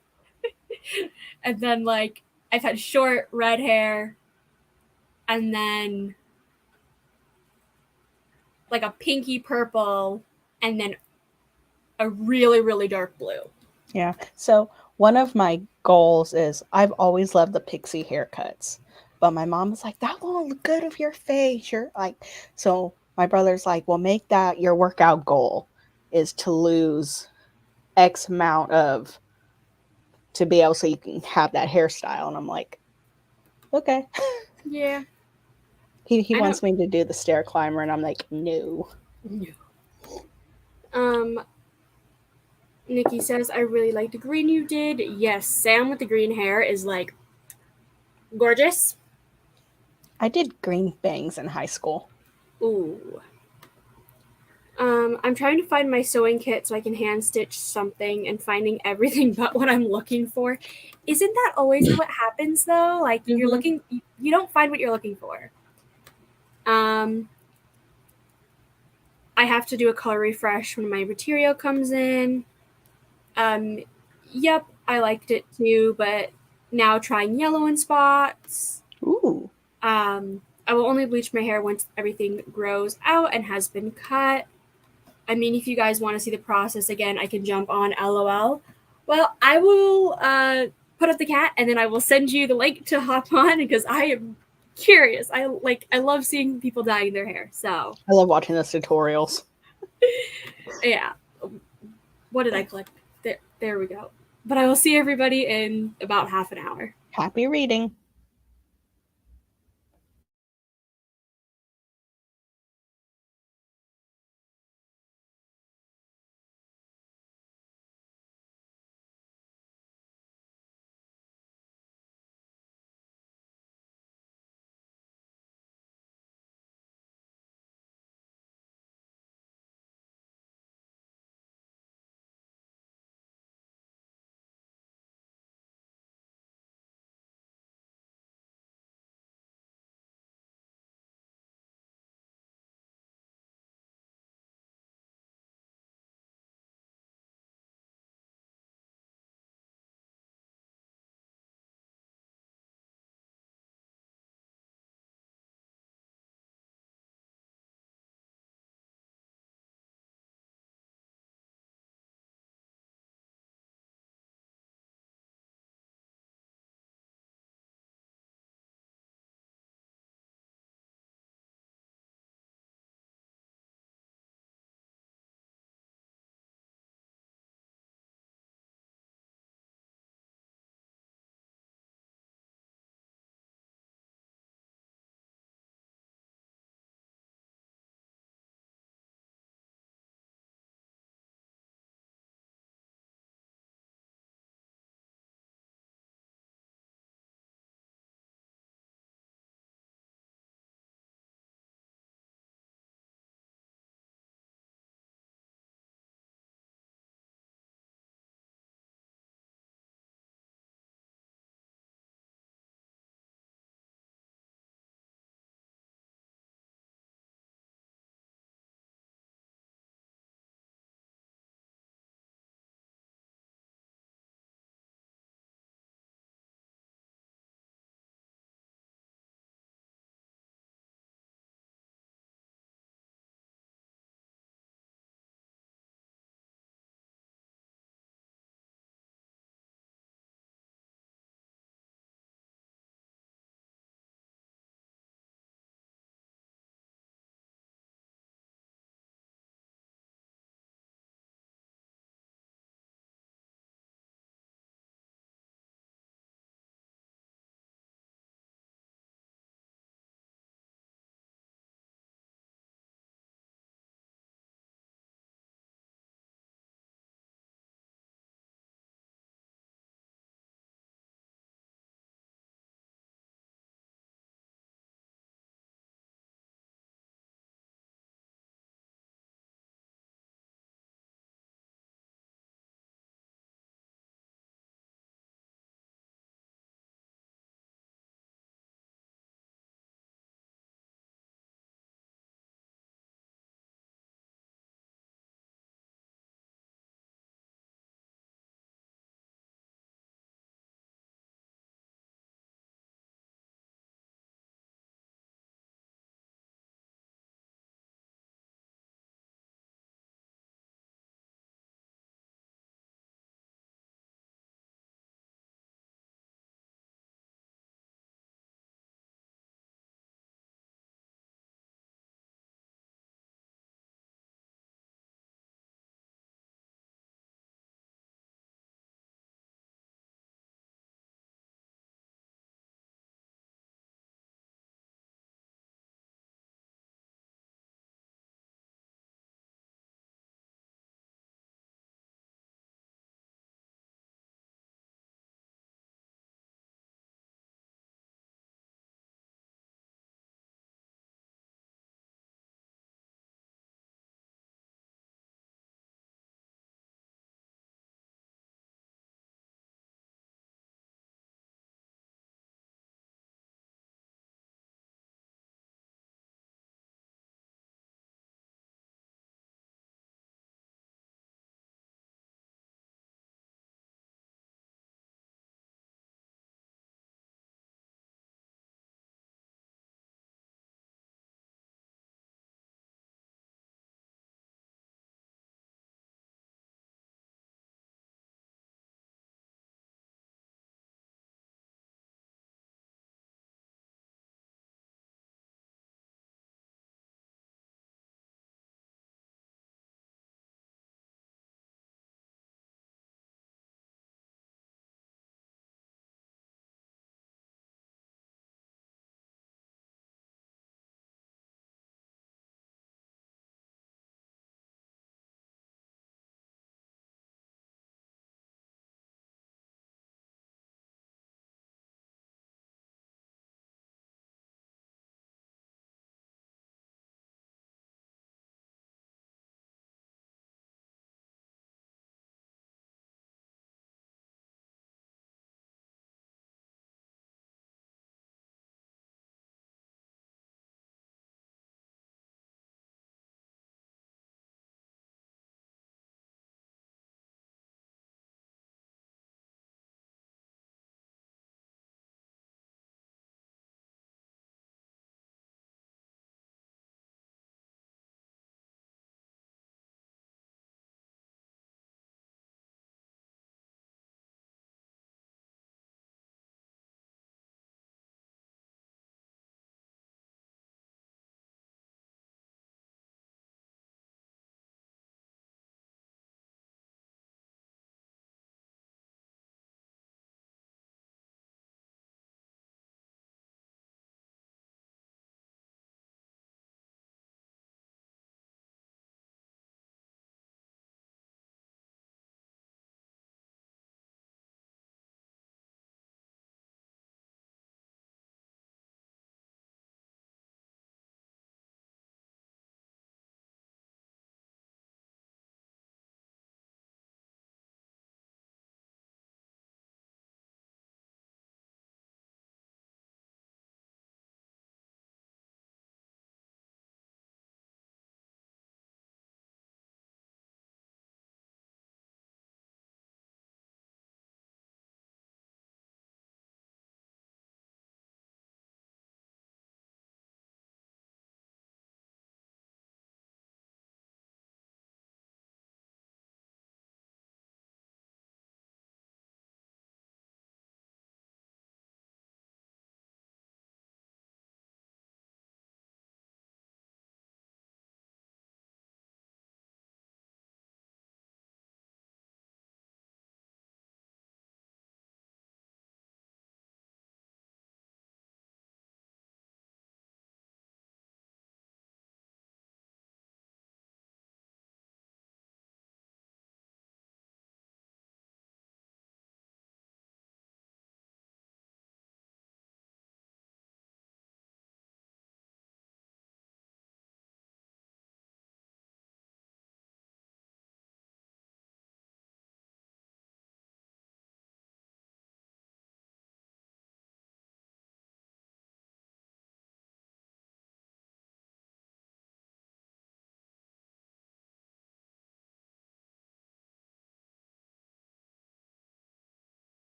And then like I've had short red hair and then like a pinky purple and then a really, really dark blue. Yeah. So one of my goals is I've always loved the pixie haircuts, but my mom was like, "That won't look good of your face." You're like, so my brother's like, "Well, make that your workout goal is to lose X amount of to be able so you can have that hairstyle." And I'm like, okay. Yeah. He wants me to do the stair climber, and I'm like, no. Nikki says, I really like the green you did. Yes, Sam with the green hair is like gorgeous. I did green bangs in high school. Ooh. I'm trying to find my sewing kit so I can hand stitch something and finding everything but what I'm looking for. Isn't that always what happens though? Like you're looking, you don't find what you're looking for. I have to do a color refresh when my material comes in. Yep, I liked it too, but now trying yellow in spots. Ooh. I I will only bleach my hair once everything grows out and has been cut. I mean, if you guys want to see the process again, I can jump on LOL. Well, I will put up the cat, and then I will send you the link to hop on because I am curious. I love seeing people dyeing their hair. So I love watching those tutorials. yeah. What did I click? There we go. But I will see everybody in about half an hour. Happy reading.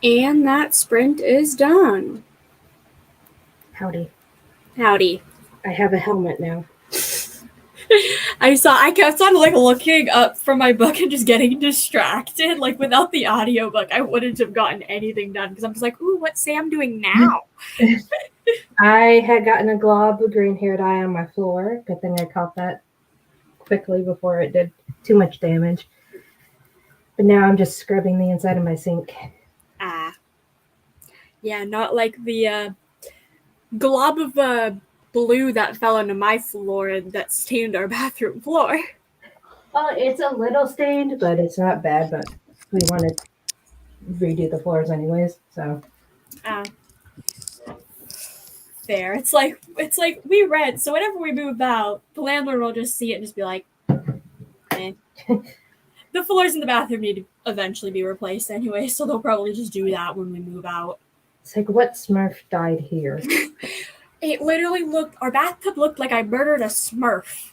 And that sprint is done. Howdy. Howdy. I have a helmet now. I kept on like looking up from my book and just getting distracted. Like without the audiobook, I wouldn't have gotten anything done because I'm just like, ooh, what's Sam doing now? I had gotten a glob of green-haired eye on my floor. Good thing I caught that quickly before it did too much damage. But now I'm just scrubbing the inside of my sink. Yeah, not like the glob of blue that fell onto my floor and that stained our bathroom floor. It's a little stained, but it's not bad. But we want to redo the floors anyways, so. Fair. It's like we rent, so whenever we move out, the landlord will just see it and just be like, eh. The floors in the bathroom need to eventually be replaced anyway, so they'll probably just do that when we move out. It's like, what Smurf died here? It literally our bathtub looked like I murdered a Smurf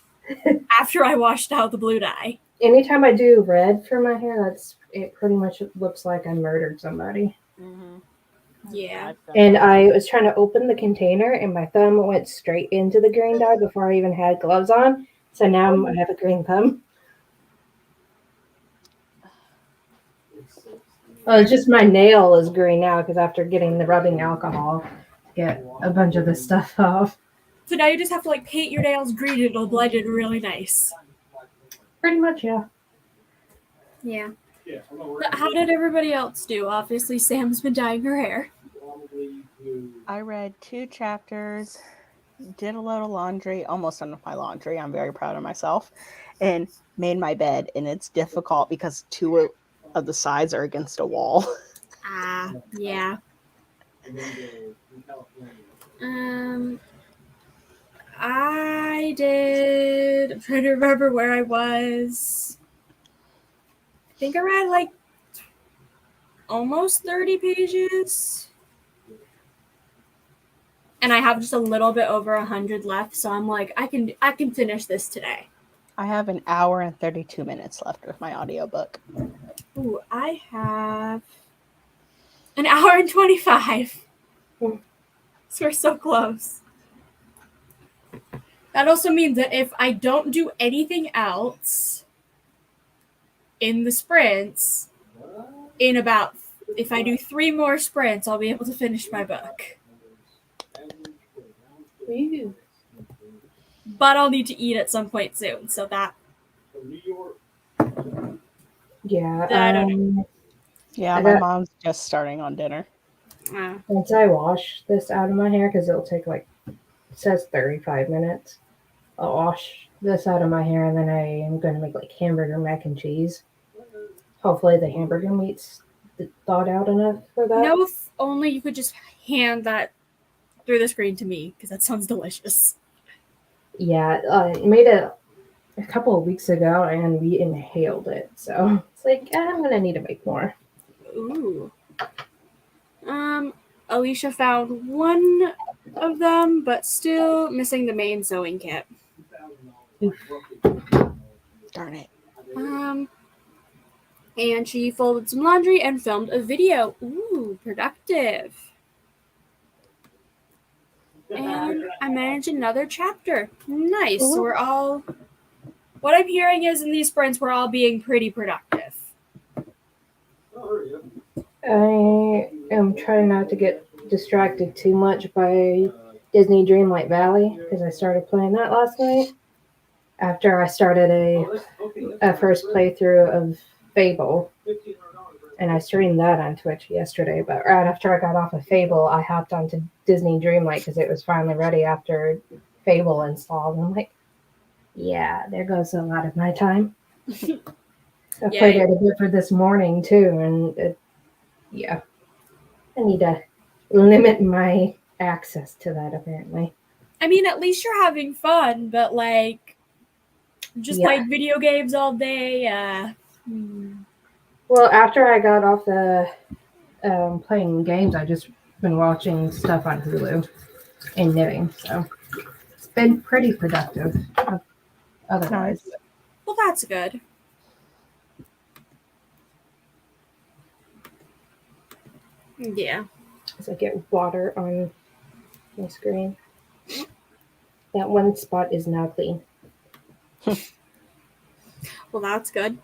after I washed out the blue dye. Anytime I do red for my hair, it pretty much looks like I murdered somebody. Mm-hmm. Yeah. And I was trying to open the container, and my thumb went straight into the green dye before I even had gloves on. So now I have a green thumb. Well, it's just my nail is green now because after getting the rubbing alcohol, get a bunch of this stuff off. So now you just have to like paint your nails green and it'll blend in really nice. Pretty much, yeah. Yeah. But how did everybody else do? Obviously, Sam's been dyeing her hair. I read 2 chapters, did a load of laundry, almost done with my laundry. I'm very proud of myself, and made my bed. And it's difficult because 2 of the sides are against a wall. Yeah. I'm trying to remember where I was. I think I read like almost 30 pages. And I have just a little bit over 100 left, so I'm like, I can finish this today. I have an hour and 32 minutes left with my audiobook. Ooh, I have an hour and 25. So we're so close. That also means that if I don't do anything else in the sprints, if I do 3 more sprints, I'll be able to finish my book. Ooh. But I'll need to eat at some point soon, so that. Yeah. I don't know. Yeah, my mom's just starting on dinner. Once I wash this out of my hair, because it'll take it says 35 minutes. I'll wash this out of my hair, and then I am going to make like hamburger mac and cheese. Hopefully the hamburger meat's thawed out enough for that. No, if only you could just hand that through the screen to me, because that sounds delicious. Yeah, I made it a couple of weeks ago, and we inhaled it. So it's like, I'm going to need to make more. Ooh. Alicia found one of them, but still missing the main sewing kit. Darn it. And she folded some laundry and filmed a video. Ooh, productive. And I managed another chapter. Nice. So we're all. What I'm hearing is in these sprints, we're all being pretty productive. I am trying not to get distracted too much by Disney Dreamlight Valley because I started playing that last night after I started a first playthrough of Fable, and I streamed that on Twitch yesterday. But right after I got off of Fable, I hopped onto Disney Dreamlight because it was finally ready after Fable installed. I'm like, yeah, there goes a lot of my time. I played it a bit for this morning too, and I need to limit my access to that apparently. I mean, at least you're having fun, but like, just playing video games all day. Well, after I got off the playing games, I just been watching stuff on Hulu and knitting, so it's been pretty productive. Otherwise, well, that's good. Yeah. As I get water on my screen. That one spot is now clean. Well, that's good.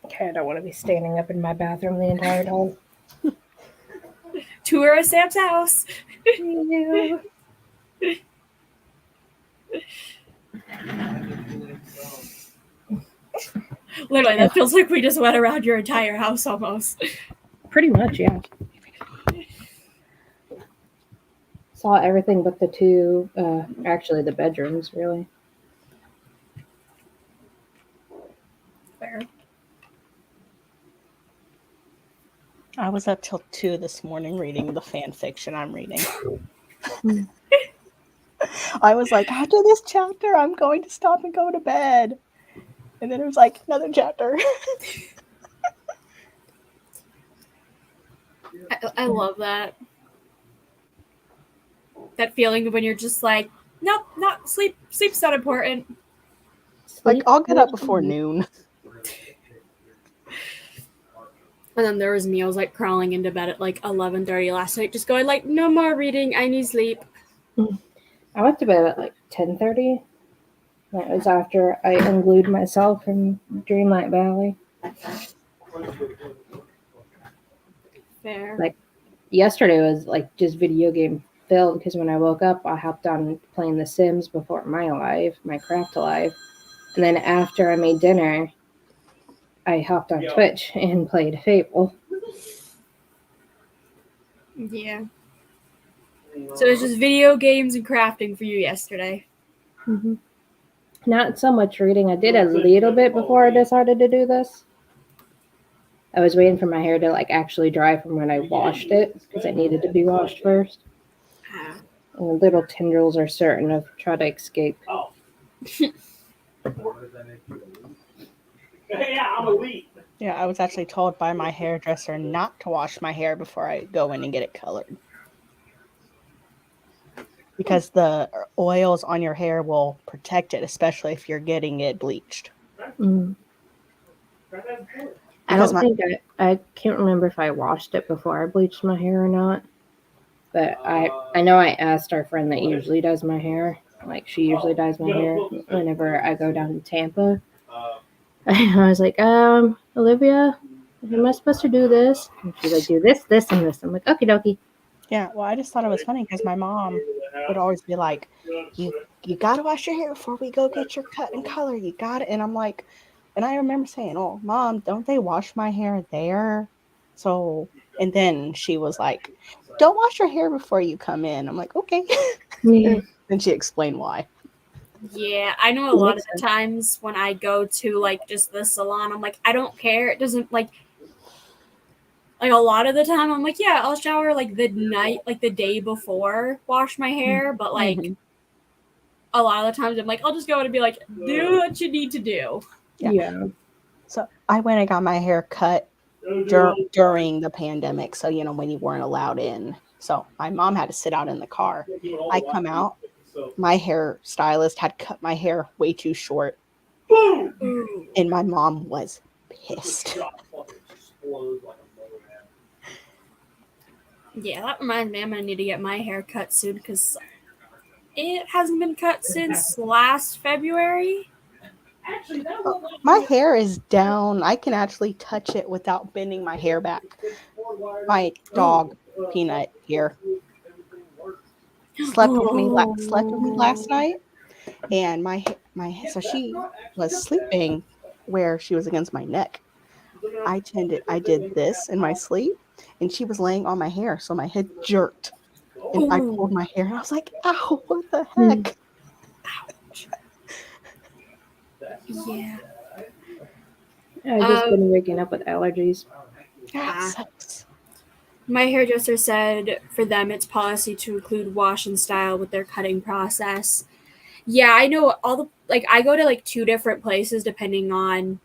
Okay, I don't want to be standing up in my bathroom the entire time. Tour of Sam's house. Yeah. Literally, that feels like we just went around your entire house almost. Pretty much, yeah. Saw everything but the two, actually the bedrooms, really. Fair. I was up till 2 this morning reading the fan fiction I'm reading. I was like, after this chapter, I'm going to stop and go to bed. And then it was like, another chapter. I love that. That feeling of when you're just like, nope, not sleep. Sleep's not important. Like, I'll get up before noon. And then there was Neil's like crawling into bed at like 11:30 last night, just going like, no more reading. I need sleep. I went to bed at like 10:30. That was after I unglued myself from Dreamlight Valley. Fair. Like, yesterday was like just video game filled because when I woke up, I hopped on playing The Sims before Minecraft Alive. And then after I made dinner, I hopped on Twitch and played Fable. Yeah. So it's just video games and crafting for you yesterday. Mm-hmm. Not so much reading. I did a little bit before I decided to do this. I was waiting for my hair to like actually dry from when I washed it because it needed to be washed first. And the little tendrils are starting to try to escape. Yeah, I'm elite. Yeah, I was actually told by my hairdresser not to wash my hair before I go in and get it colored. Because the oils on your hair will protect it, especially if you're getting it bleached. Mm. I don't think I can't remember if I washed it before I bleached my hair or not. But I know I asked our friend that usually does my hair. Like, she usually dyes my hair whenever I go down to Tampa. I was like, Olivia, am I supposed to do this? And she's like, do this, this, and this. I'm like, okie dokie. Yeah, well, I just thought it was funny because my mom would always be like, you got to wash your hair before we go get your cut and color. You got it. And I'm like, and I remember saying, oh, Mom, don't they wash my hair there? So, and then she was like, don't wash your hair before you come in. I'm like, okay. Yeah. And she explained why. Yeah, I know a lot of the times when I go to like just the salon, I'm like, I don't care. It doesn't like a lot of the time I'm like, yeah, I'll shower like the night, like the day before, wash my hair. But like a lot of the times I'm like, I'll just go in and be like, do what you need to do. Yeah. So I went and got my hair cut during the pandemic. So, you know, when you weren't allowed in. So my mom had to sit out in the car. I come out. My hair stylist had cut my hair way too short. And my mom was pissed. Yeah, that reminds me, I'm going to need to get my hair cut soon because it hasn't been cut since last February. My hair is down. I can actually touch it without bending my hair back. My dog, Peanut, here, slept with me last night, and so she was sleeping where she was against my neck. I did this in my sleep, and she was laying on my hair, so my head jerked, and I pulled my hair, and I was like, "Ow! What the heck?" Ouch. Yeah. I've just been waking up with allergies. Sucks. My hairdresser said for them it's policy to include wash and style with their cutting process. Yeah, I know I go to like 2 different places depending on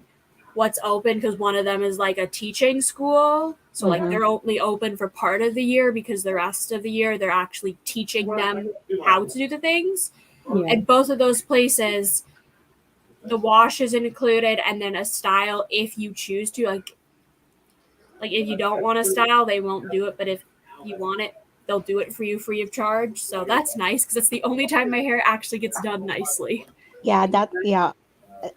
what's open because one of them is like a teaching school. So like they're only open for part of the year because the rest of the year they're actually teaching them how to do the things. Yeah. And both of those places, the wash is included, and then a style if you choose to. Like if you don't want a style, they won't do it. But if you want it, they'll do it for you free of charge. So that's nice because it's the only time my hair actually gets done nicely. Yeah.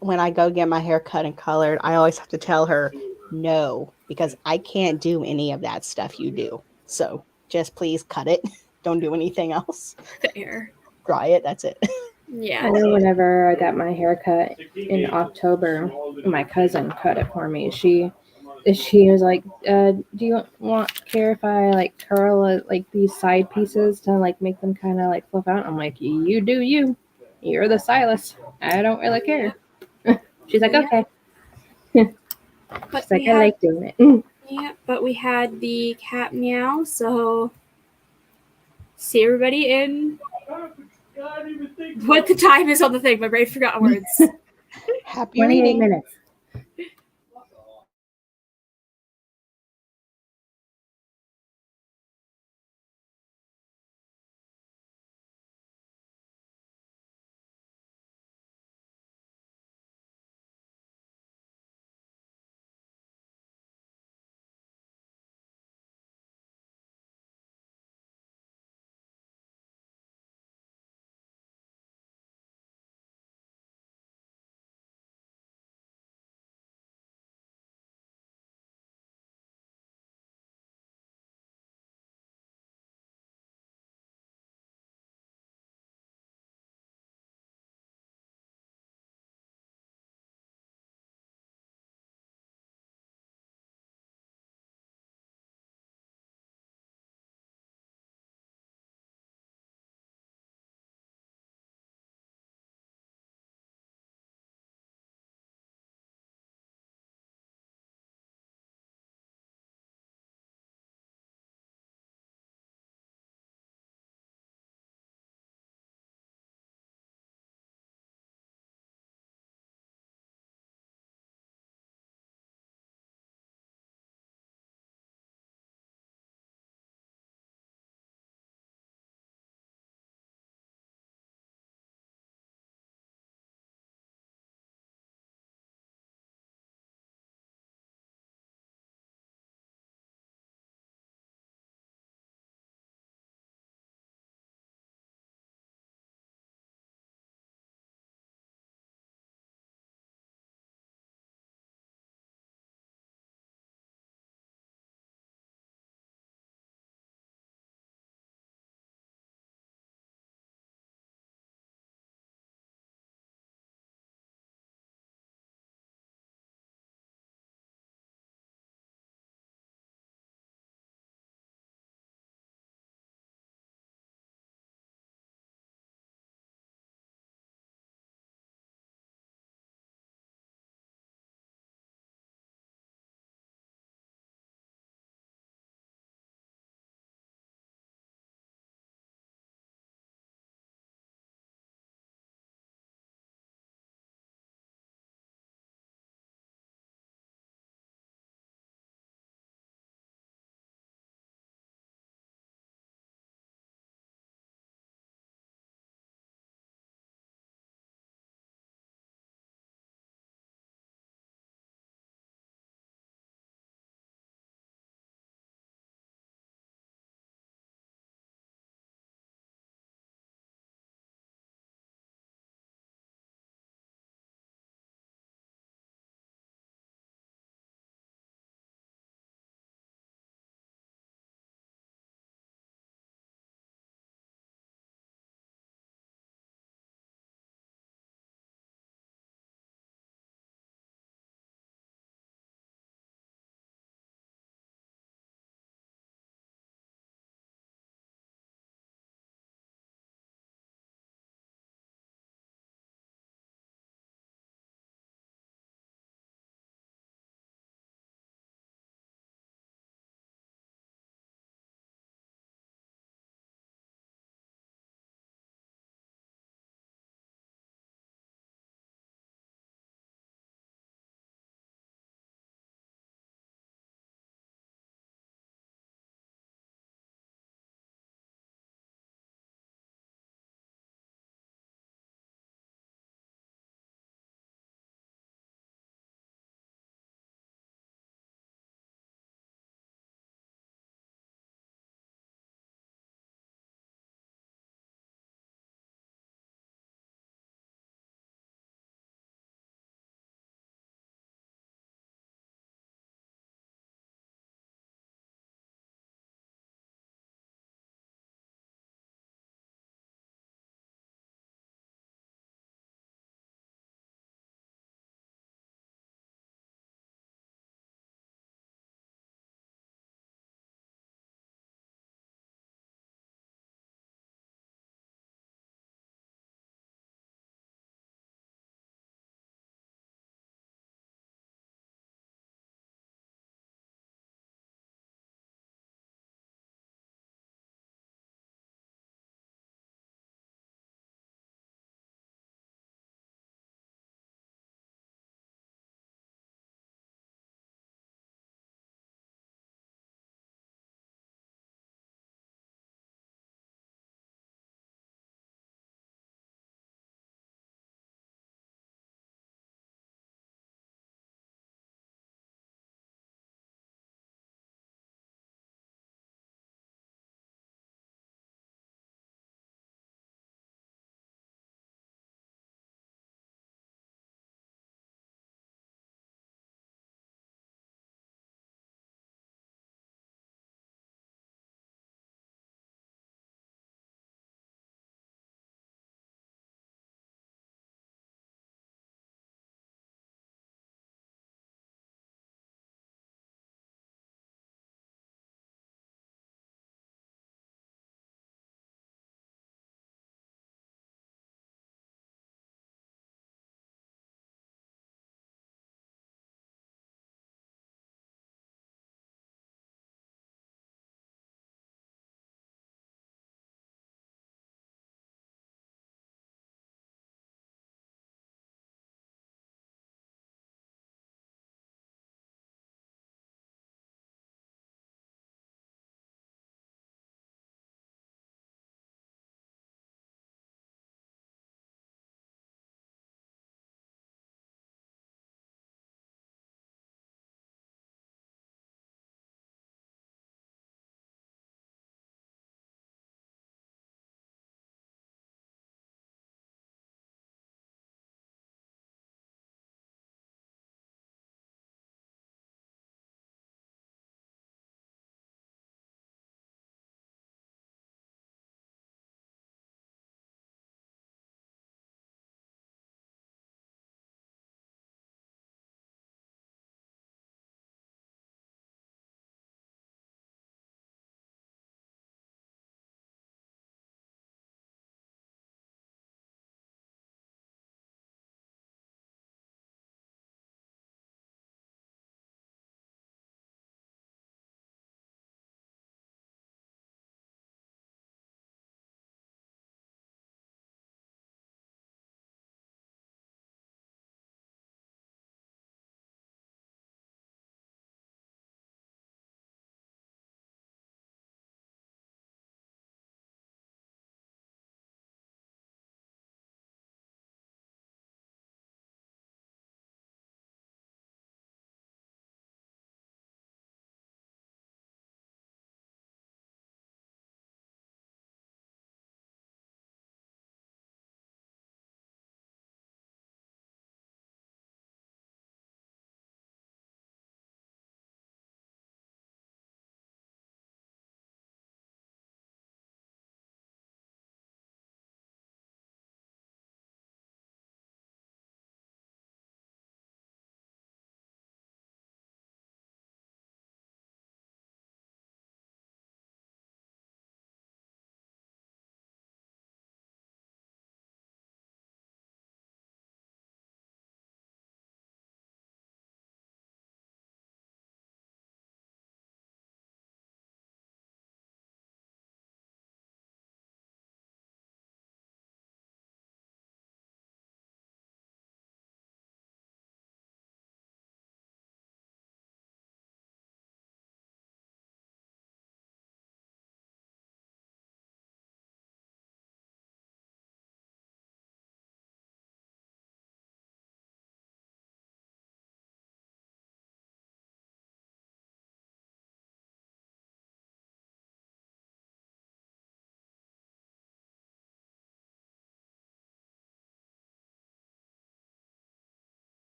When I go get my hair cut and colored, I always have to tell her no because I can't do any of that stuff you do. So just please cut it. Don't do anything else. There. Dry it. That's it. Yeah. I know whenever I got my hair cut in October, my cousin cut it for me. She was like, do you care if I like curl like these side pieces to like make them kind of like fluff out? I'm like, you do you. You're the stylist. I don't really care. She's like, Yeah. okay. But She's like, we I had, like doing it. yeah, but we had the cat meow, so see everybody in what the time is on the thing. My brain forgot words. Happy 28 reading. minutes.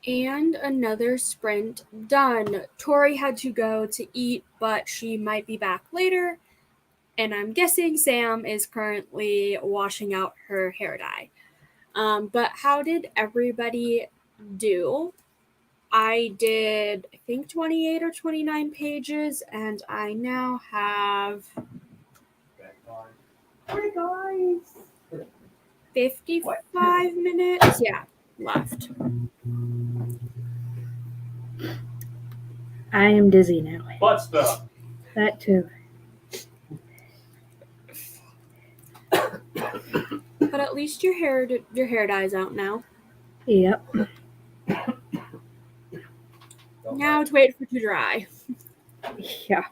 And another sprint done. Tori had to go to eat, but she might be back later. And I'm guessing Sam is currently washing out her hair dye. But how did everybody do? I did, I think, 28 or 29 pages, and I now have 55 minutes, left. I am dizzy now. Butt stuff. That too. But at least your hair dye's out now. Yep. Now to wait for it to dry. Yeah.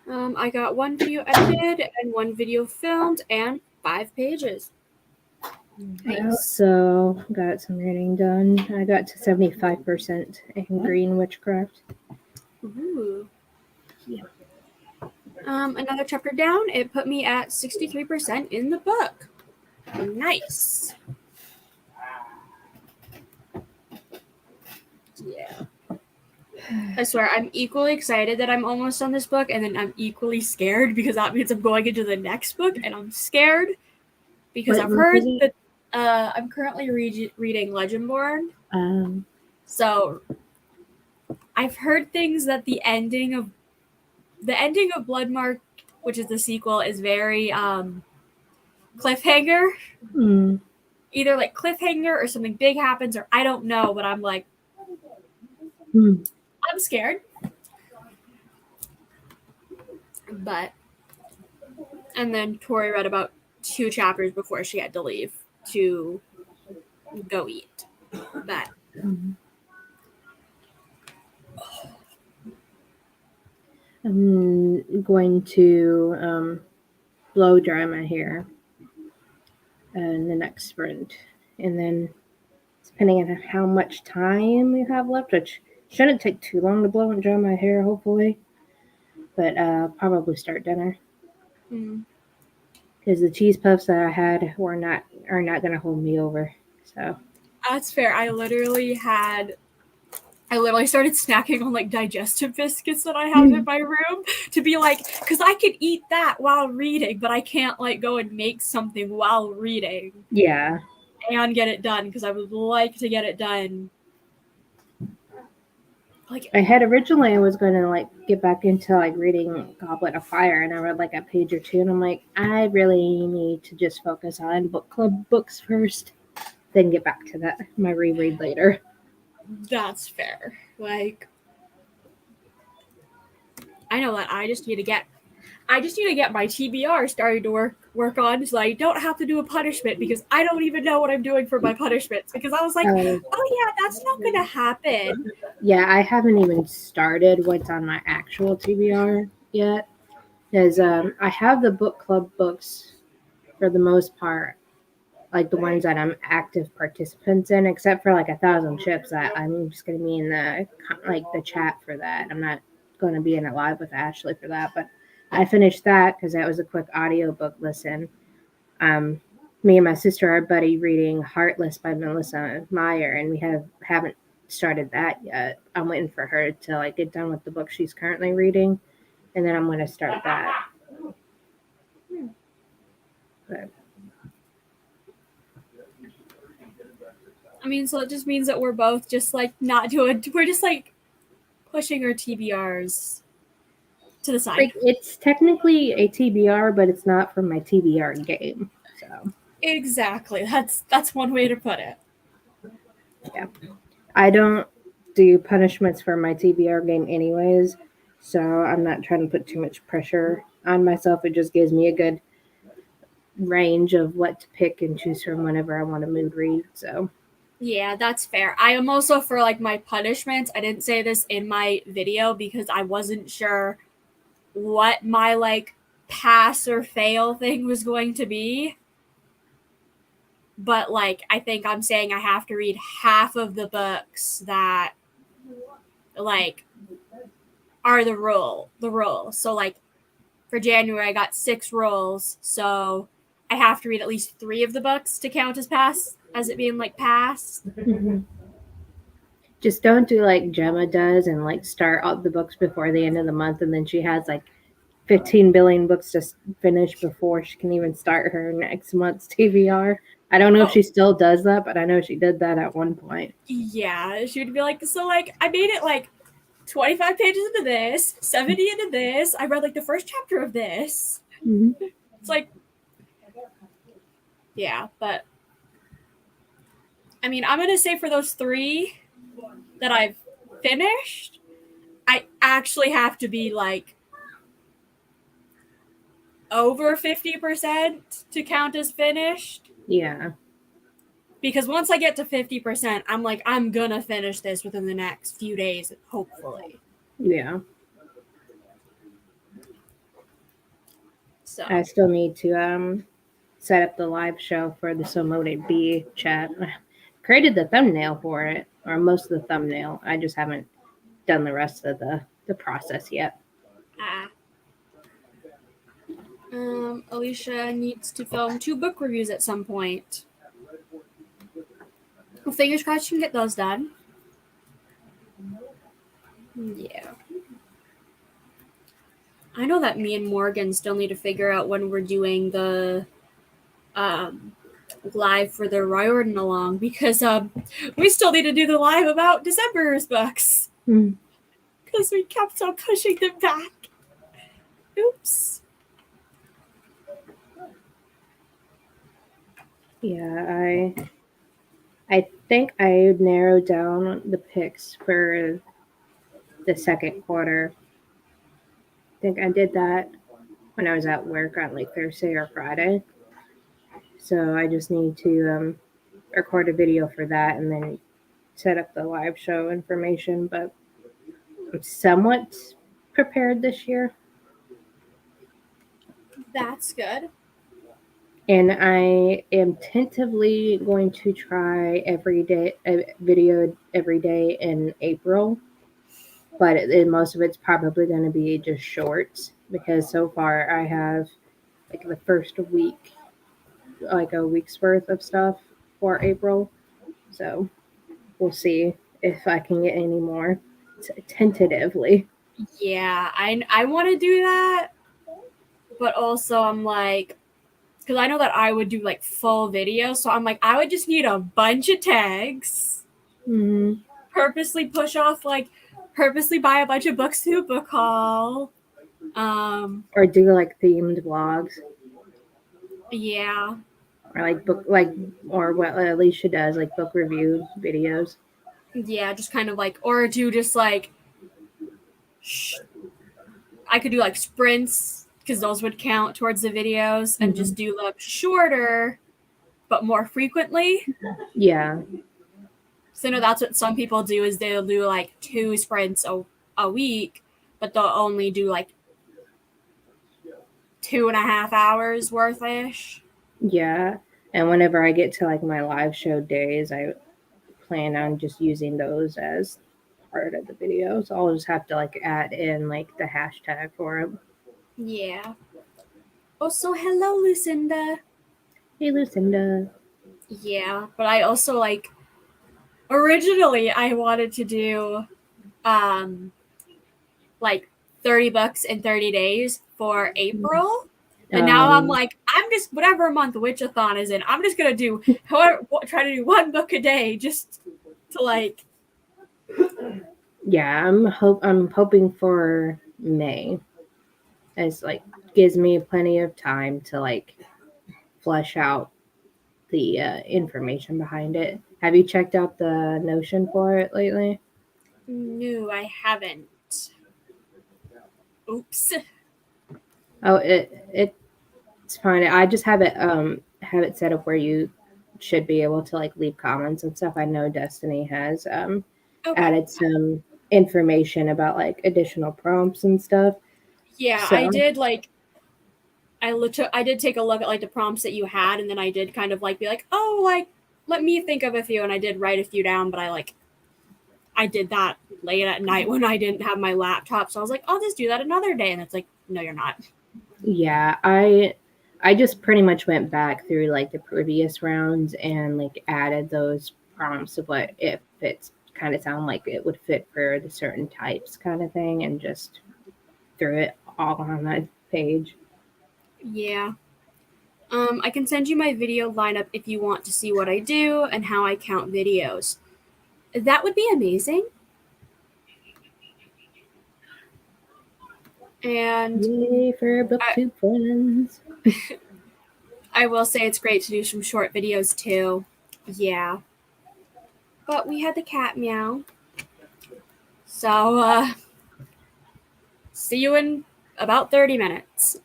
I got one video edited and one video filmed and 5 pages. I also got some reading done. I got to 75% in Green Witchcraft. Ooh. Yeah. Another chapter down, it put me at 63% in the book. Nice. Yeah. I swear, I'm equally excited that I'm almost on this book, and then I'm equally scared because that means I'm going into the next book, and I'm scared because I've heard that I'm currently reading Legendborn. So I've heard things that the ending of Bloodmark, which is the sequel, is very cliffhanger. Either like cliffhanger or something big happens, or I don't know, but I'm like, I'm scared. But, and then Tori read about 2 chapters before she had to leave to go eat. But I'm going to blow dry my hair in the next sprint. And then, depending on how much time we have left, which shouldn't take too long to blow and dry my hair, hopefully. But probably start dinner. Because the cheese puffs that I had are not going to hold me over. So that's fair. I literally started snacking on like digestive biscuits that I have in my room to be like, because I could eat that while reading, but I can't like go and make something while reading. Yeah. And get it done because I would like to get it done. Like I had originally, I was going to like get back into like reading Goblet of Fire, and I read like a page or 2, and I'm like, I really need to just focus on book club books first, then get back to that my reread later. That's fair. Like, I know that I just need to get my TBR started to work on, so I don't have to do a punishment because I don't even know what I'm doing for my punishments because I was like, oh yeah, that's not gonna happen. Yeah, I haven't even started what's on my actual TBR yet, because I have the book club books for the most part, like the ones that I'm active participants in, except for like 1,000 Chips that I'm just gonna be in the chat for that. I'm not going to be in it live with Ashley for that, but I finished that because that was a quick audiobook listen. Me and my sister are buddy reading Heartless by Melissa Meyer, and we haven't started that yet. I'm waiting for her to like get done with the book she's currently reading, and then I'm going to start that. But, I mean, so it just means that we're both just like we're just like pushing our TBRs to the side. like, it's technically a TBR, but it's not from my TBR game. So Exactly. That's one way to put it. Yeah. I don't do punishments for my TBR game anyways, so I'm not trying to put too much pressure on myself. It just gives me a good range of what to pick and choose from whenever I want to mood read. So yeah, that's fair. I am also for like my punishments. I didn't say this in my video because I wasn't sure what my like pass or fail thing was going to be. But like I think I'm saying I have to read half of the books that like are the rule. So like for January I got 6 rolls, so I have to read at least 3 of the books to count as pass. as it being like passed. Mhm. Just don't do like Gemma does and like start all the books before the end of the month, and then she has like 15 billion books to finish before she can even start her next month's TBR. I don't know if Oh. she still does that, but I know she did that at one point. Yeah, she would be like, so like I made it like 25 pages into this, 70 into this. I read like the first chapter of this. Mm-hmm. It's like, yeah, but I mean, I'm gonna say for those 3 that I've finished, I actually have to be like over 50% to count as finished. Yeah. Because once I get to 50%, I'm like, I'm gonna finish this within the next few days, hopefully. Yeah. So I still need to set up the live show for the So Moted B chat. I created the thumbnail for it, or most of the thumbnail. I just haven't done the rest of the process yet. Alicia needs to film 2 book reviews at some point. Well, fingers crossed she can get those done. Yeah. I know that me and Morgan still need to figure out when we're doing the live for the Riordan along, because we still need to do the live about December's books. Because we kept on pushing them back. Oops. Yeah, I think I narrowed down the picks for the second quarter. I think I did that when I was at work on like Thursday or Friday. So I just need to record a video for that and then set up the live show information. But I'm somewhat prepared this year. That's good. And I am tentatively going to try a video every day in April. But most of it's probably going to be just shorts, because so far I have like the first week, like a week's worth of stuff for April. So we'll see if I can get any more tentatively. Yeah, I want to do that, but also I'm like, because I know that I would do like full videos, so I'm like, I would just need a bunch of tags. Mm-hmm. Purposely buy a bunch of books through a book haul. Or do like themed vlogs. Yeah. Or or what Alicia does, like book review videos. Yeah, just kind of like, or do just like, I could do like sprints, because those would count towards the videos, and just do them shorter, but more frequently. Yeah. So I know that's what some people do, is they'll do like 2 sprints a week, but they'll only do like 2.5 hours worth-ish. Yeah. And whenever I get to like my live show days, I plan on just using those as part of the video. So I'll just have to like add in like the hashtag for it. Yeah. Also, hello, Lucinda. Hey, Lucinda. Yeah, but I also like, originally I wanted to do like 30 books in 30 days for April. And now I'm like, I'm just, whatever month Witchathon is in, I'm just going to do, try to do 1 book a day, just to like. Yeah, I'm hoping for May. As like gives me plenty of time to like flesh out the information behind it. Have you checked out the Notion for it lately? No, I haven't. Oops. Oh, it's fine. I just have it set up where you should be able to like leave comments and stuff. I know Destiny has added some information about like additional prompts and stuff. Yeah, So. I did like, I did take a look at like the prompts that you had, and then I did kind of like be like, oh, like let me think of a few, and I did write a few down, but I did that late at night when I didn't have my laptop, so I was like, I'll just do that another day, and it's like, no, you're not. Yeah, I I just pretty much went back through like the previous rounds and like added those prompts of what if it's kind of sound like it would fit for the certain types kind of thing, and just threw it all on that page. Yeah. I can send you my video lineup if you want to see what I do and how I count videos. That would be amazing. And Yay for BookTube friends. I will say it's great to do some short videos too. Yeah. But we had the cat meow. So, see you in about 30 minutes.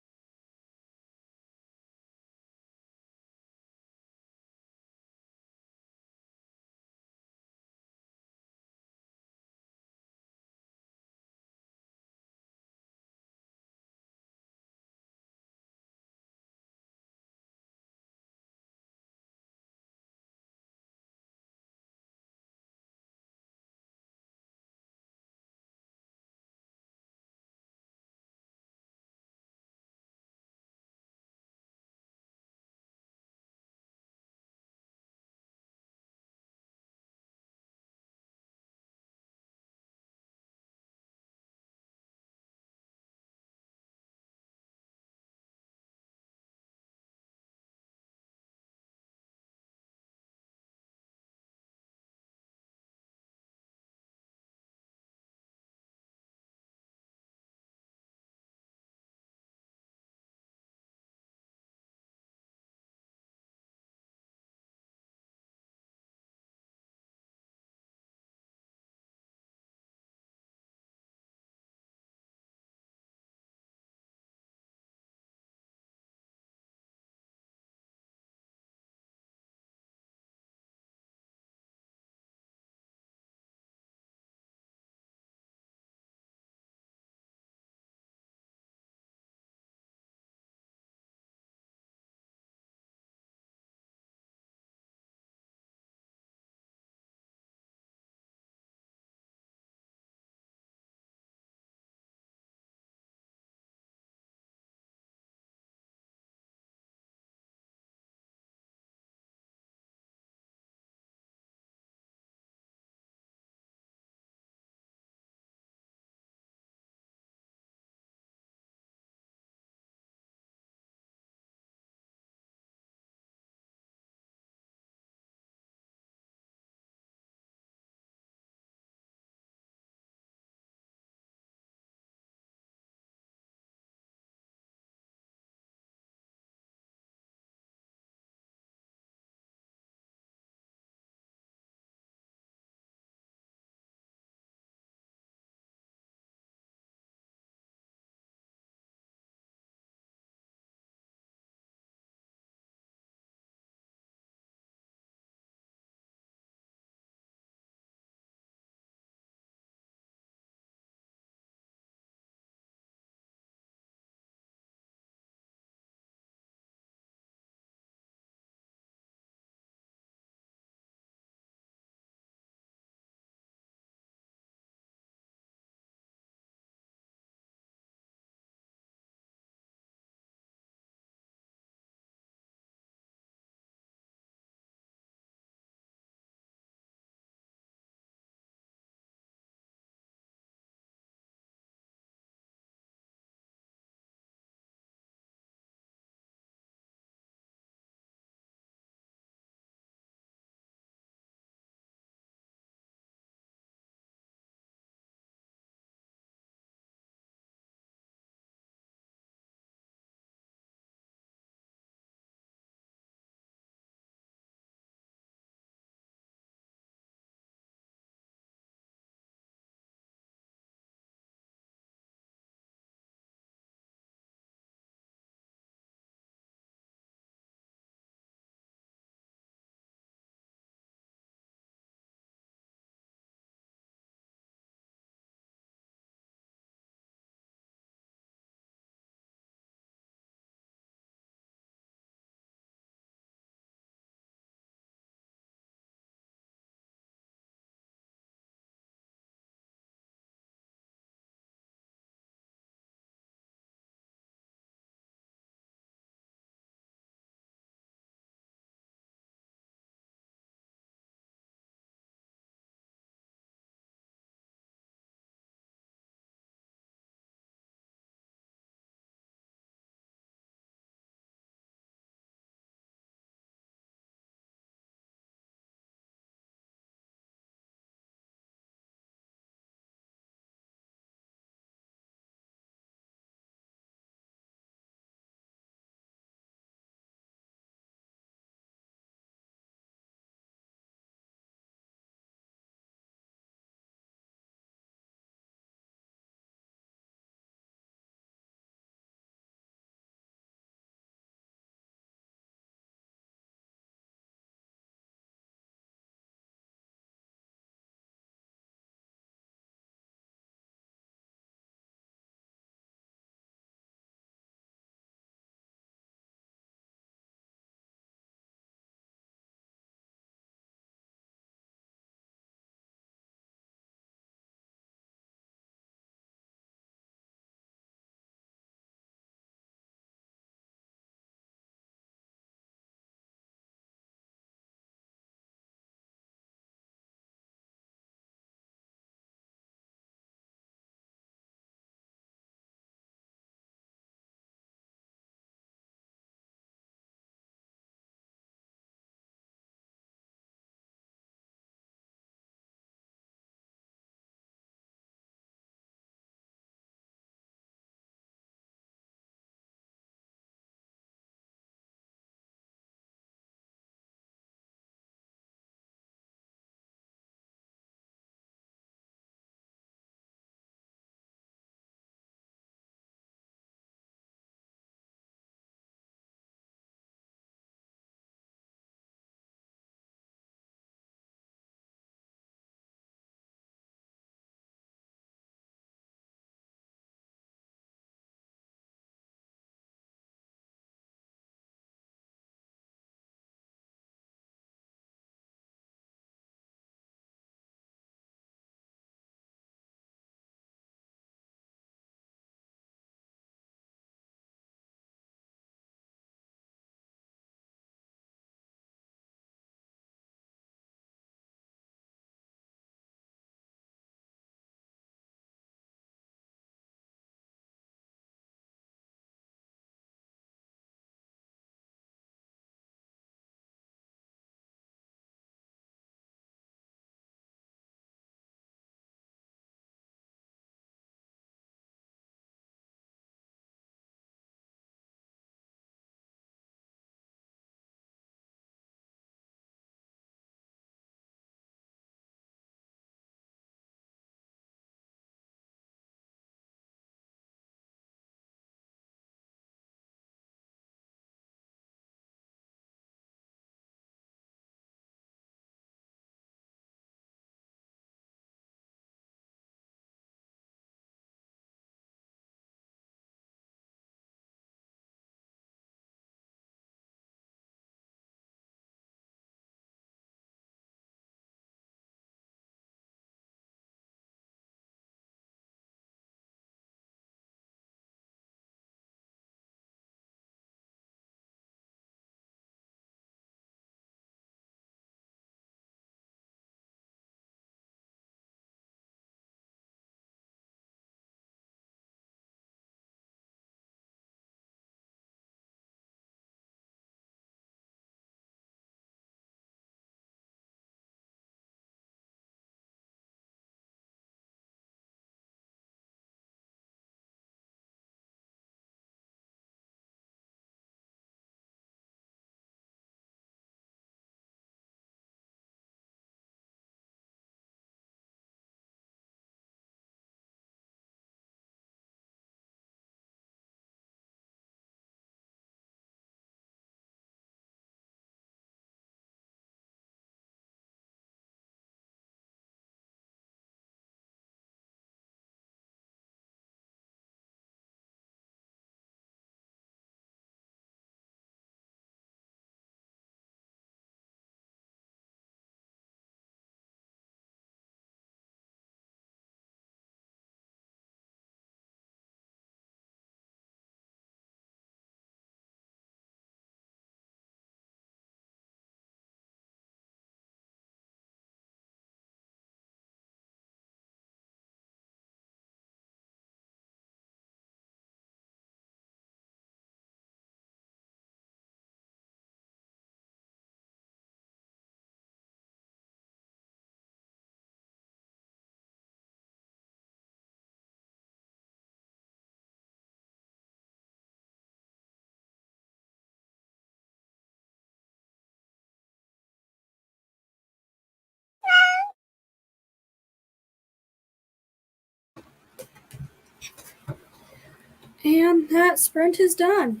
And that sprint is done.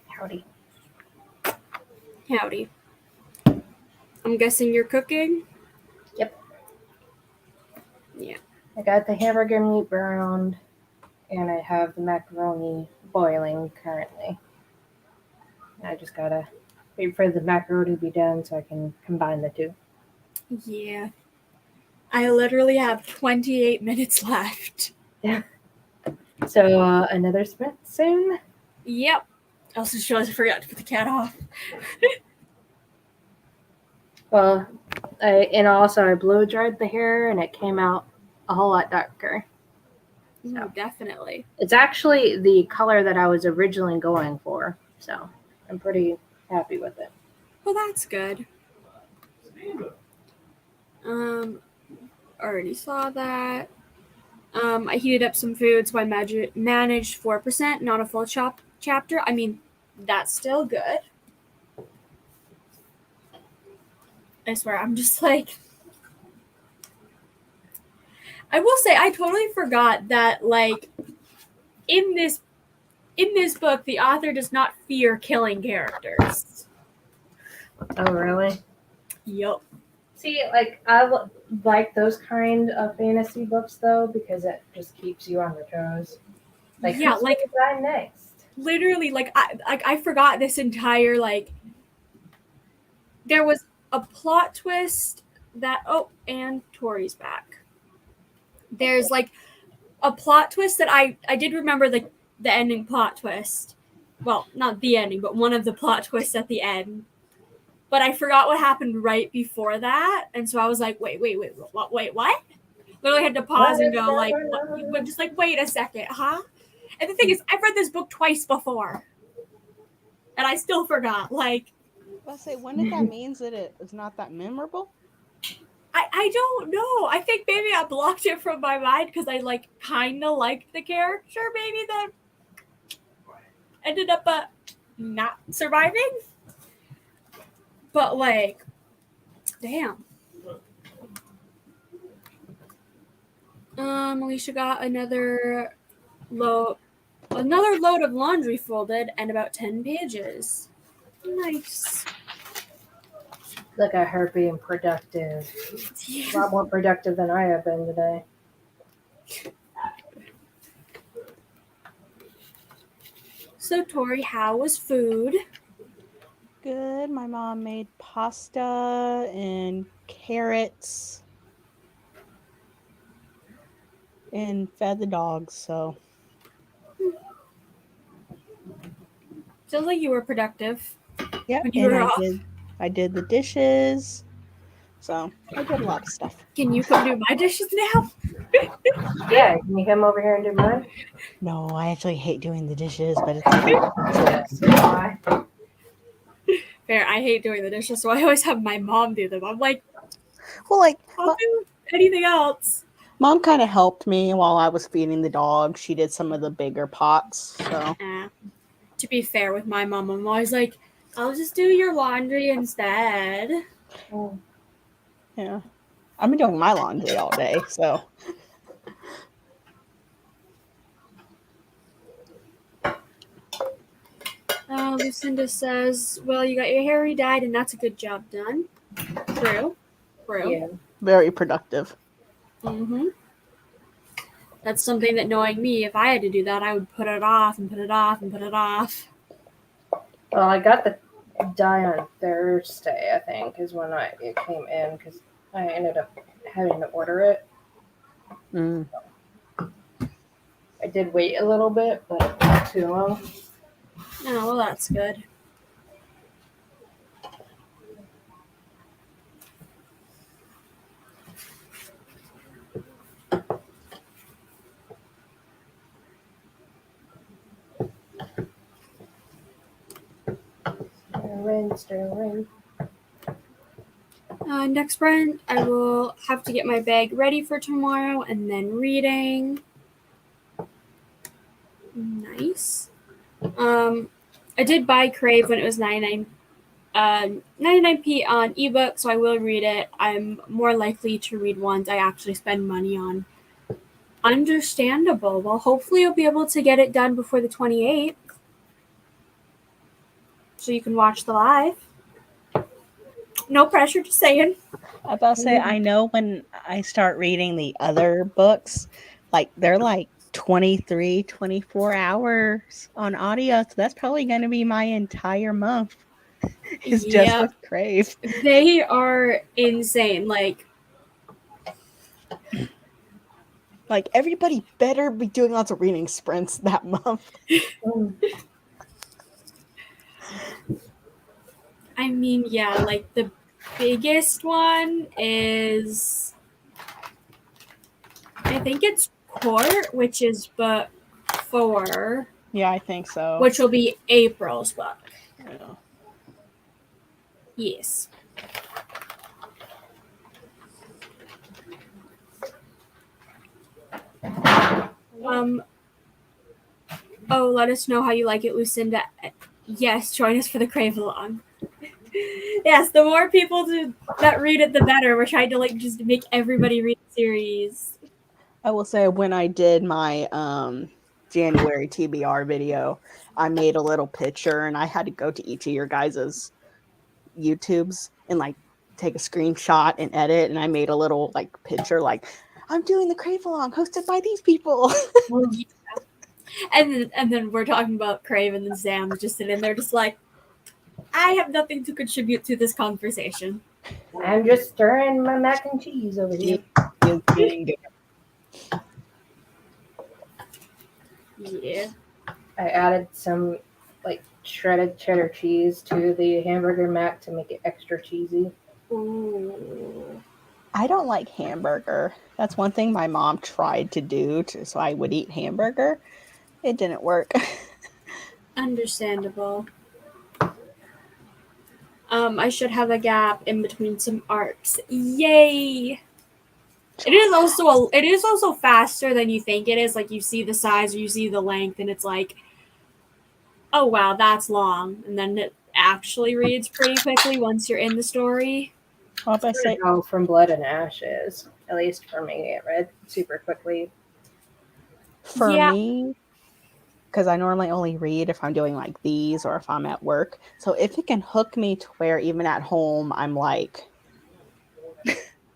Howdy. Howdy. I'm guessing you're cooking? Yep. Yeah. I got the hamburger meat browned, and I have the macaroni boiling currently. I just gotta wait for the macaroni to be done so I can combine the two. Yeah. I literally have 28 minutes left. So another sprint soon. Yep. Also shows I forgot to put the cat off. Well, I blow dried the hair and it came out a whole lot darker. Ooh, definitely. It's actually the color that I was originally going for, so I'm pretty happy with it. Well, that's good. Already saw that. I heated up some food, so I managed 4%, not a full chapter. I mean, that's still good. I swear, I'm just like... I will say, I totally forgot that, like, in this book, the author does not fear killing characters. Oh, really? Yup. See, like, I like those kind of fantasy books, though, because it just keeps you on your toes. Like, Yeah, who's like, gonna die next? literally, like, I forgot this entire, like, there was a plot twist that, oh, and Tori's back. There's, like, a plot twist that I did remember the ending plot twist. Well, not the ending, but one of the plot twists at the end. But I forgot what happened right before that, and so I was like, wait, what? Literally had to pause and go, like, what? Just like, wait a second, huh? And the thing is, I've read this book twice before, and I still forgot. Like, I say, when did that means that it was not that memorable? I don't know. I think maybe I blocked it from my mind because I, like, kind of liked the character, maybe, that ended up not surviving. But, like, damn. Alicia got another load of laundry folded and about 10 pages. Nice. Look at her being productive. A lot more productive than I have been today. So, Tori, how was food? Good. My mom made pasta and carrots and fed the dogs, so. Sounds like you were productive. Yeah, when you were off. I did the dishes. So I did a lot of stuff. Can you come do my dishes now? Yeah, can you come over here and do mine? No, I actually hate doing the dishes, but it's Fair, I hate doing the dishes, so I always have my mom do them. I'm like, well, like, I'll do anything else. Mom kind of helped me while I was feeding the dog. She did some of the bigger pots, so. To be fair with my mom, I'm always like, I'll just do your laundry instead. Oh. Yeah. I've been doing my laundry all day, so. Lucinda says, well, you got your hair re-dyed, and that's a good job done. True. Yeah. Very productive. Mm-hmm. That's something that, knowing me, if I had to do that, I would put it off and put it off and put it off. Well, I got the dye on Thursday, I think, is when it came in, because I ended up having to order it. Mm. I did wait a little bit, but not too long. Oh, well, that's good. Stir. Next sprint, I will have to get my bag ready for tomorrow and then reading. Nice. I did buy Crave when it was 99p on ebook, so I will read it. I'm more likely to read ones I actually spend money on Understandable. Well, hopefully you'll be able to get it done before the 28th. So you can watch the live. No pressure, just saying. I about to say, I know when I start reading the other books, like they're like 23, 24 hours on audio. So that's probably going to be my entire month. It's just Yep. with Crave. They are insane. Like everybody better be doing lots of reading sprints that month. I mean, yeah, like the biggest one is, I think it's Court, which is book 4, Yeah, I think so. which will be April's book. Yeah. Yes. Oh, let us know how you like it, Lucinda. Yes, join us for the Crave Along. Yes, the more people that read it, the better. We're trying to just make everybody read the series. I will say when I did my January TBR video, I made a little picture and I had to go to each of your guys's YouTubes and take a screenshot and edit, and I made a little picture I'm doing the Crave Along hosted by these people. Yeah. And then we're talking about Crave, and then Sam's just sitting there just like, I have nothing to contribute to this conversation. I'm just stirring my mac and cheese over here. Yeah. I added some shredded cheddar cheese to the hamburger mac to make it extra cheesy. Ooh. I don't like hamburger. That's one thing my mom tried to do so I would eat hamburger. It didn't work. Understandable. I should have a gap in between some arcs. Yay! It is also faster than you think it is. Like you see the size or you see the length, and it's like, oh wow, that's long. And then it actually reads pretty quickly once you're in the story. What I say? How From Blood and Ashes, at least for me, it read super quickly. For me, because I normally only read if I'm doing these or if I'm at work. So if it can hook me to where even at home I'm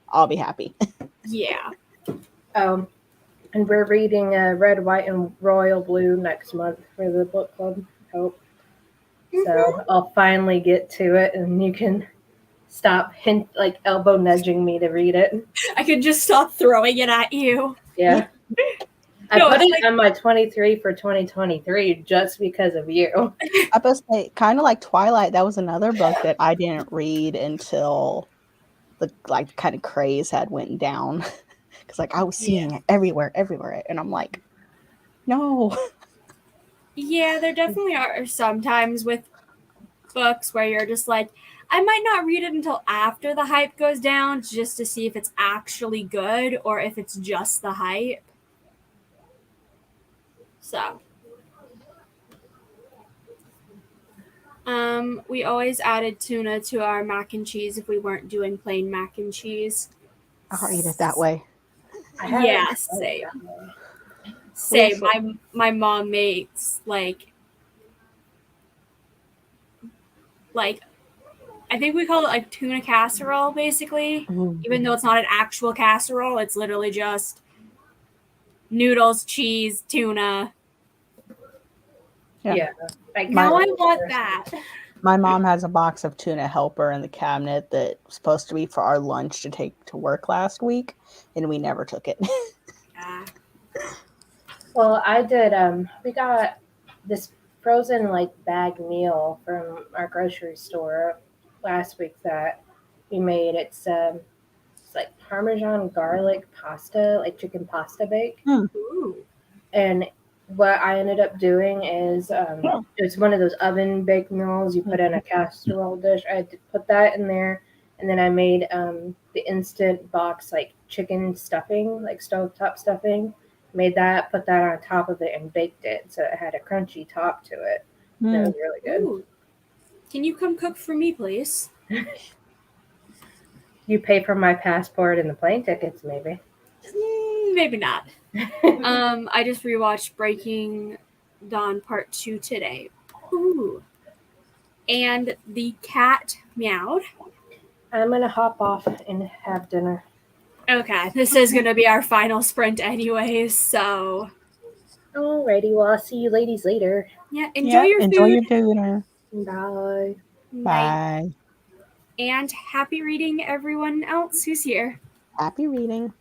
I'll be happy. Yeah. And we're reading Red, White, and Royal Blue next month for the book club. Hope. So I'll finally get to it, and you can stop elbow nudging me to read it. I could just stop throwing it at you. Yeah. I put it on my 23 for 2023 just because of you. I was say, kind of like Twilight, that was another book that I didn't read until the kind of craze had went down. Because I was seeing it everywhere, and I'm like, no. Yeah, there definitely are sometimes with books where you're just like, I might not read it until after the hype goes down just to see if it's actually good or if it's just the hype. So, we always added tuna to our mac and cheese if we weren't doing plain mac and cheese. I'll eat it that way. Yeah, same. Same. My mom makes I think we call it tuna casserole, basically. Mm-hmm. Even though it's not an actual casserole, it's literally just noodles, cheese, tuna. Yeah. Now I want that. My mom has a box of tuna helper in the cabinet that was supposed to be for our lunch to take to work last week, and we never took it. Well, I did. We got this frozen bag meal from our grocery store last week that we made. It's Parmesan garlic pasta, chicken pasta bake. Ooh. And what I ended up doing is it's one of those oven baked meals you put in a casserole dish. I had to put that in there, and then I made the instant box chicken stuffing, stovetop stuffing. Made that, put that on top of it, and baked it, so it had a crunchy top to it. That was really good. Ooh. Can you come cook for me, please? You pay for my passport and the plane tickets, maybe. Maybe not. I just rewatched Breaking Dawn Part 2 today. Ooh. And the cat meowed. I'm gonna hop off and have dinner. Okay, this is going to be our final sprint anyways, so Alrighty, well, I'll see you ladies later. yeah, enjoy your enjoy food. your dinner. Bye. Bye. And happy reading, everyone else who's here. Happy reading.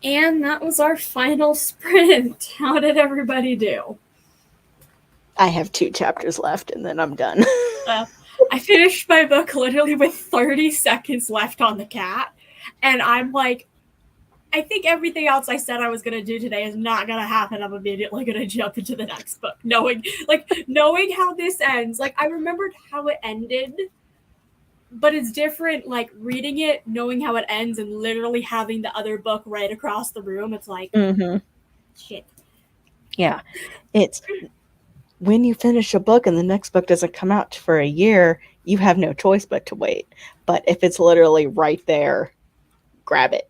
And that was our final sprint. How did everybody do? I have 2 chapters left and then I'm done. I finished my book literally with 30 seconds left on the cat. And I'm like, I think everything else I said I was going to do today is not going to happen. I'm immediately going to jump into the next book, knowing how this ends. Like, I remembered how it ended, but it's different, like, reading it, knowing how it ends, and literally having the other book right across the room. It's like, shit. Yeah. It's when you finish a book and the next book doesn't come out for a year, you have no choice but to wait. But if it's literally right there, grab it.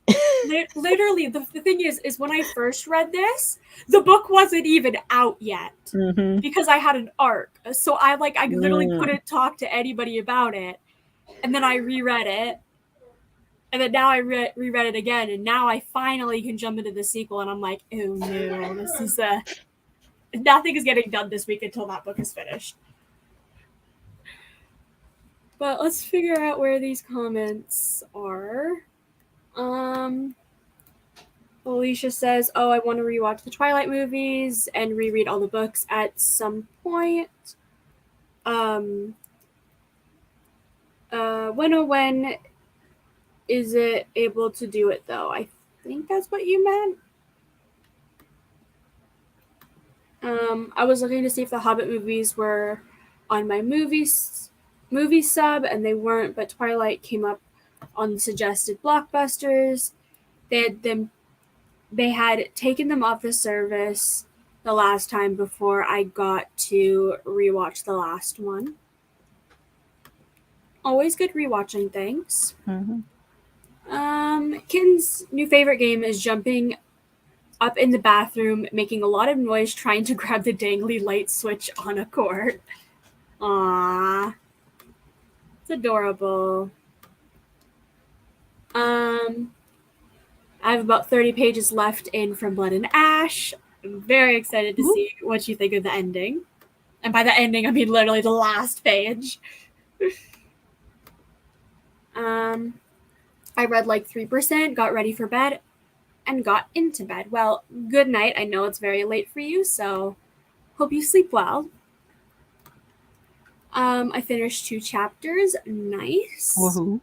Literally, the thing is when I first read this, the book wasn't even out yet because I had an arc. So I literally couldn't talk to anybody about it. And then I reread it. And then now I reread it again. And now I finally can jump into the sequel. And I'm like, oh no, this is nothing is getting done this week until that book is finished. But let's figure out where these comments are. Alicia says, oh, I want to rewatch the Twilight movies and reread all the books at some point. When is it able to do it, though? I think that's what you meant. I was looking to see if the Hobbit movies were on my movie sub, and they weren't, but Twilight came up on the suggested blockbusters. They had taken them off the service the last time before I got to rewatch the last one. Always good rewatching things. Kitten's new favorite game is jumping up in the bathroom, making a lot of noise, trying to grab the dangly light switch on a cord. Aww. It's adorable. I have about 30 pages left in From Blood and Ash. I'm very excited to see what you think of the ending. And by the ending, I mean literally the last page. I read like 3%, got ready for bed, and got into bed. Well, good night. I know it's very late for you, so hope you sleep well. I finished 2 chapters. Nice. Woohoo.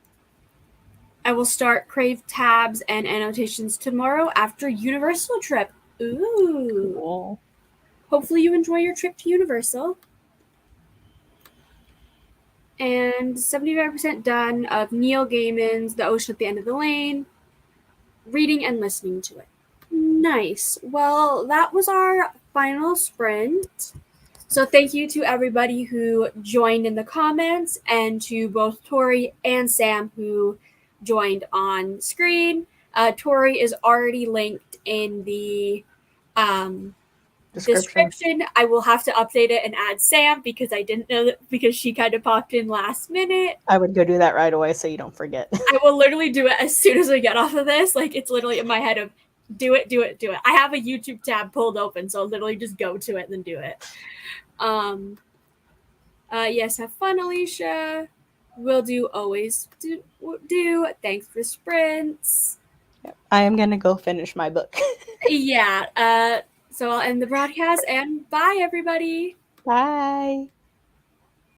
I will start Crave tabs and annotations tomorrow after Universal trip. Ooh. Cool. Hopefully you enjoy your trip to Universal. And 75% done of Neil Gaiman's The Ocean at the End of the Lane, reading and listening to it. Nice. Well, that was our final sprint. So thank you to everybody who joined in the comments, and to both Tori and Sam who joined on screen. Tori is already linked in the description. I will have to update it and add Sam because I didn't know that, because she kind of popped in last minute. I would go do that right away so you don't forget. I will literally do it as soon as we get off of this. Like, it's literally in my head of do it. I have a YouTube tab pulled open, so I'll literally just go to it and then do it. Yes, have fun, Alicia. Will do, always do. Thanks for sprints. I am going to go finish my book. Yeah. So I'll end the broadcast, and bye, everybody. Bye.